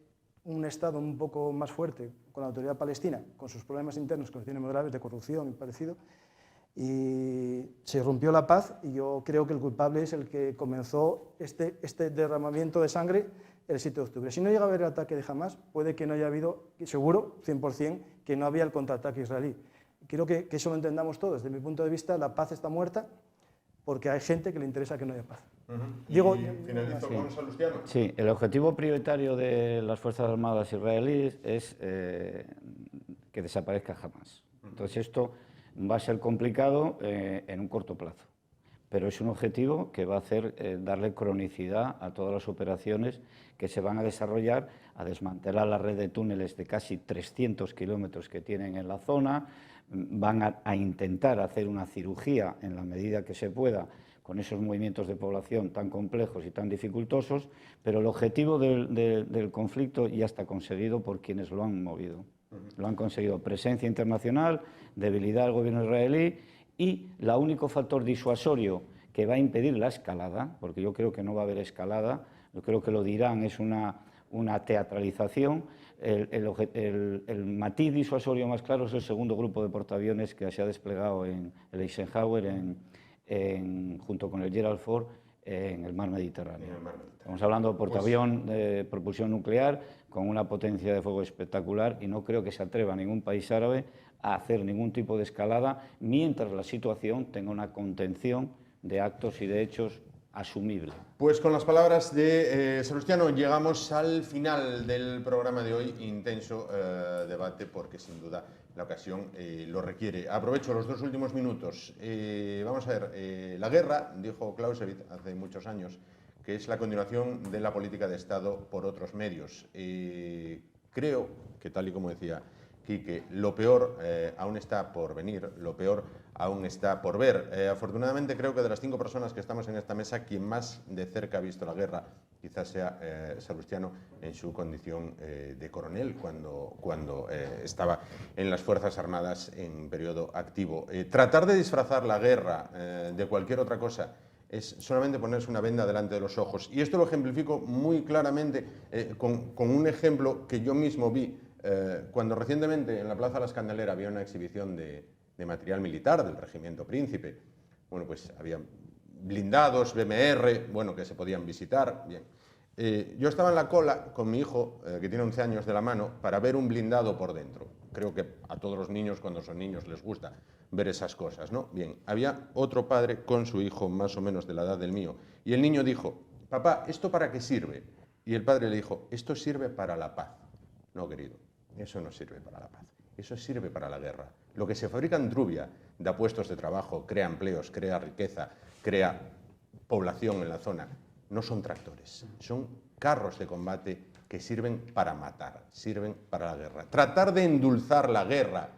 un Estado un poco más fuerte con la autoridad palestina, con sus problemas internos que los tiene muy graves de corrupción y parecido, y se rompió la paz, y yo creo que el culpable es el que comenzó este derramamiento de sangre el 7 de octubre. Si no llega a haber el ataque de Hamas, puede que no haya habido, seguro, 100%, que no había el contraataque israelí. quiero que eso lo entendamos todos. Desde mi punto de vista, la paz está muerta porque hay gente que le interesa que no haya paz. Digo, y finalizo con Salustiano. Sí, el objetivo prioritario de las Fuerzas Armadas israelíes es que desaparezca Hamás. Entonces esto va a ser complicado en un corto plazo, pero es un objetivo que va a hacer darle cronicidad a todas las operaciones que se van a desarrollar, a desmantelar la red de túneles de casi 300 kilómetros que tienen en la zona, van a intentar hacer una cirugía en la medida que se pueda con esos movimientos de población tan complejos y tan dificultosos, pero el objetivo del conflicto ya está conseguido por quienes lo han movido. Lo han conseguido: presencia internacional, debilidad del gobierno israelí y el único factor disuasorio que va a impedir la escalada, porque yo creo que no va a haber escalada, yo creo que lo de Irán es una teatralización. El matiz disuasorio más claro es el segundo grupo de portaaviones que se ha desplegado en el Eisenhower junto con el Gerald Ford en el mar Mediterráneo. Estamos hablando de portaavión de propulsión nuclear con una potencia de fuego espectacular y no creo que se atreva ningún país árabe a hacer ningún tipo de escalada mientras la situación tenga una contención de actos y de hechos asumible. Pues con las palabras de Salustiano llegamos al final del programa de hoy. Intenso debate porque sin duda la ocasión lo requiere. Aprovecho los 2 últimos minutos. Vamos a ver, la guerra, dijo Clausewitz hace muchos años, que es la continuación de la política de Estado por otros medios. Creo que, tal y como decía Quique, lo peor aún está por venir, lo peor aún está por ver. Afortunadamente creo que de las 5 personas que estamos en esta mesa, quien más de cerca ha visto la guerra quizás sea Salustiano en su condición de coronel cuando estaba en las Fuerzas Armadas en periodo activo. Tratar de disfrazar la guerra de cualquier otra cosa es solamente ponerse una venda delante de los ojos. Y esto lo ejemplifico muy claramente con un ejemplo que yo mismo vi cuando recientemente en la Plaza de la Escandalera había una exhibición de material militar del Regimiento Príncipe. Bueno, pues había blindados, BMR, bueno, que se podían visitar. Bien. Yo estaba en la cola con mi hijo, que tiene 11 años, de la mano, para ver un blindado por dentro. Creo que a todos los niños, cuando son niños, les gusta ver esas cosas, ¿no? Bien, había otro padre con su hijo, más o menos de la edad del mío, y el niño dijo: papá, ¿esto para qué sirve? Y el padre le dijo: esto sirve para la paz. No, querido, eso no sirve para la paz, eso sirve para la guerra. Lo que se fabrica en Trubia da puestos de trabajo, crea empleos, crea riqueza, crea población en la zona. No son tractores, son carros de combate que sirven para matar, sirven para la guerra. Tratar de endulzar la guerra,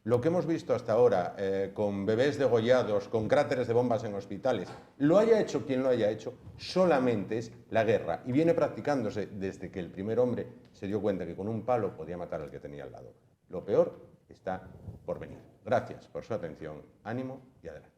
lo que hemos visto hasta ahora, con bebés degollados, con cráteres de bombas en hospitales, lo haya hecho quien lo haya hecho, solamente es la guerra. Y viene practicándose desde que el primer hombre se dio cuenta que con un palo podía matar al que tenía al lado. Lo peor está por venir. Gracias por su atención, ánimo y adelante.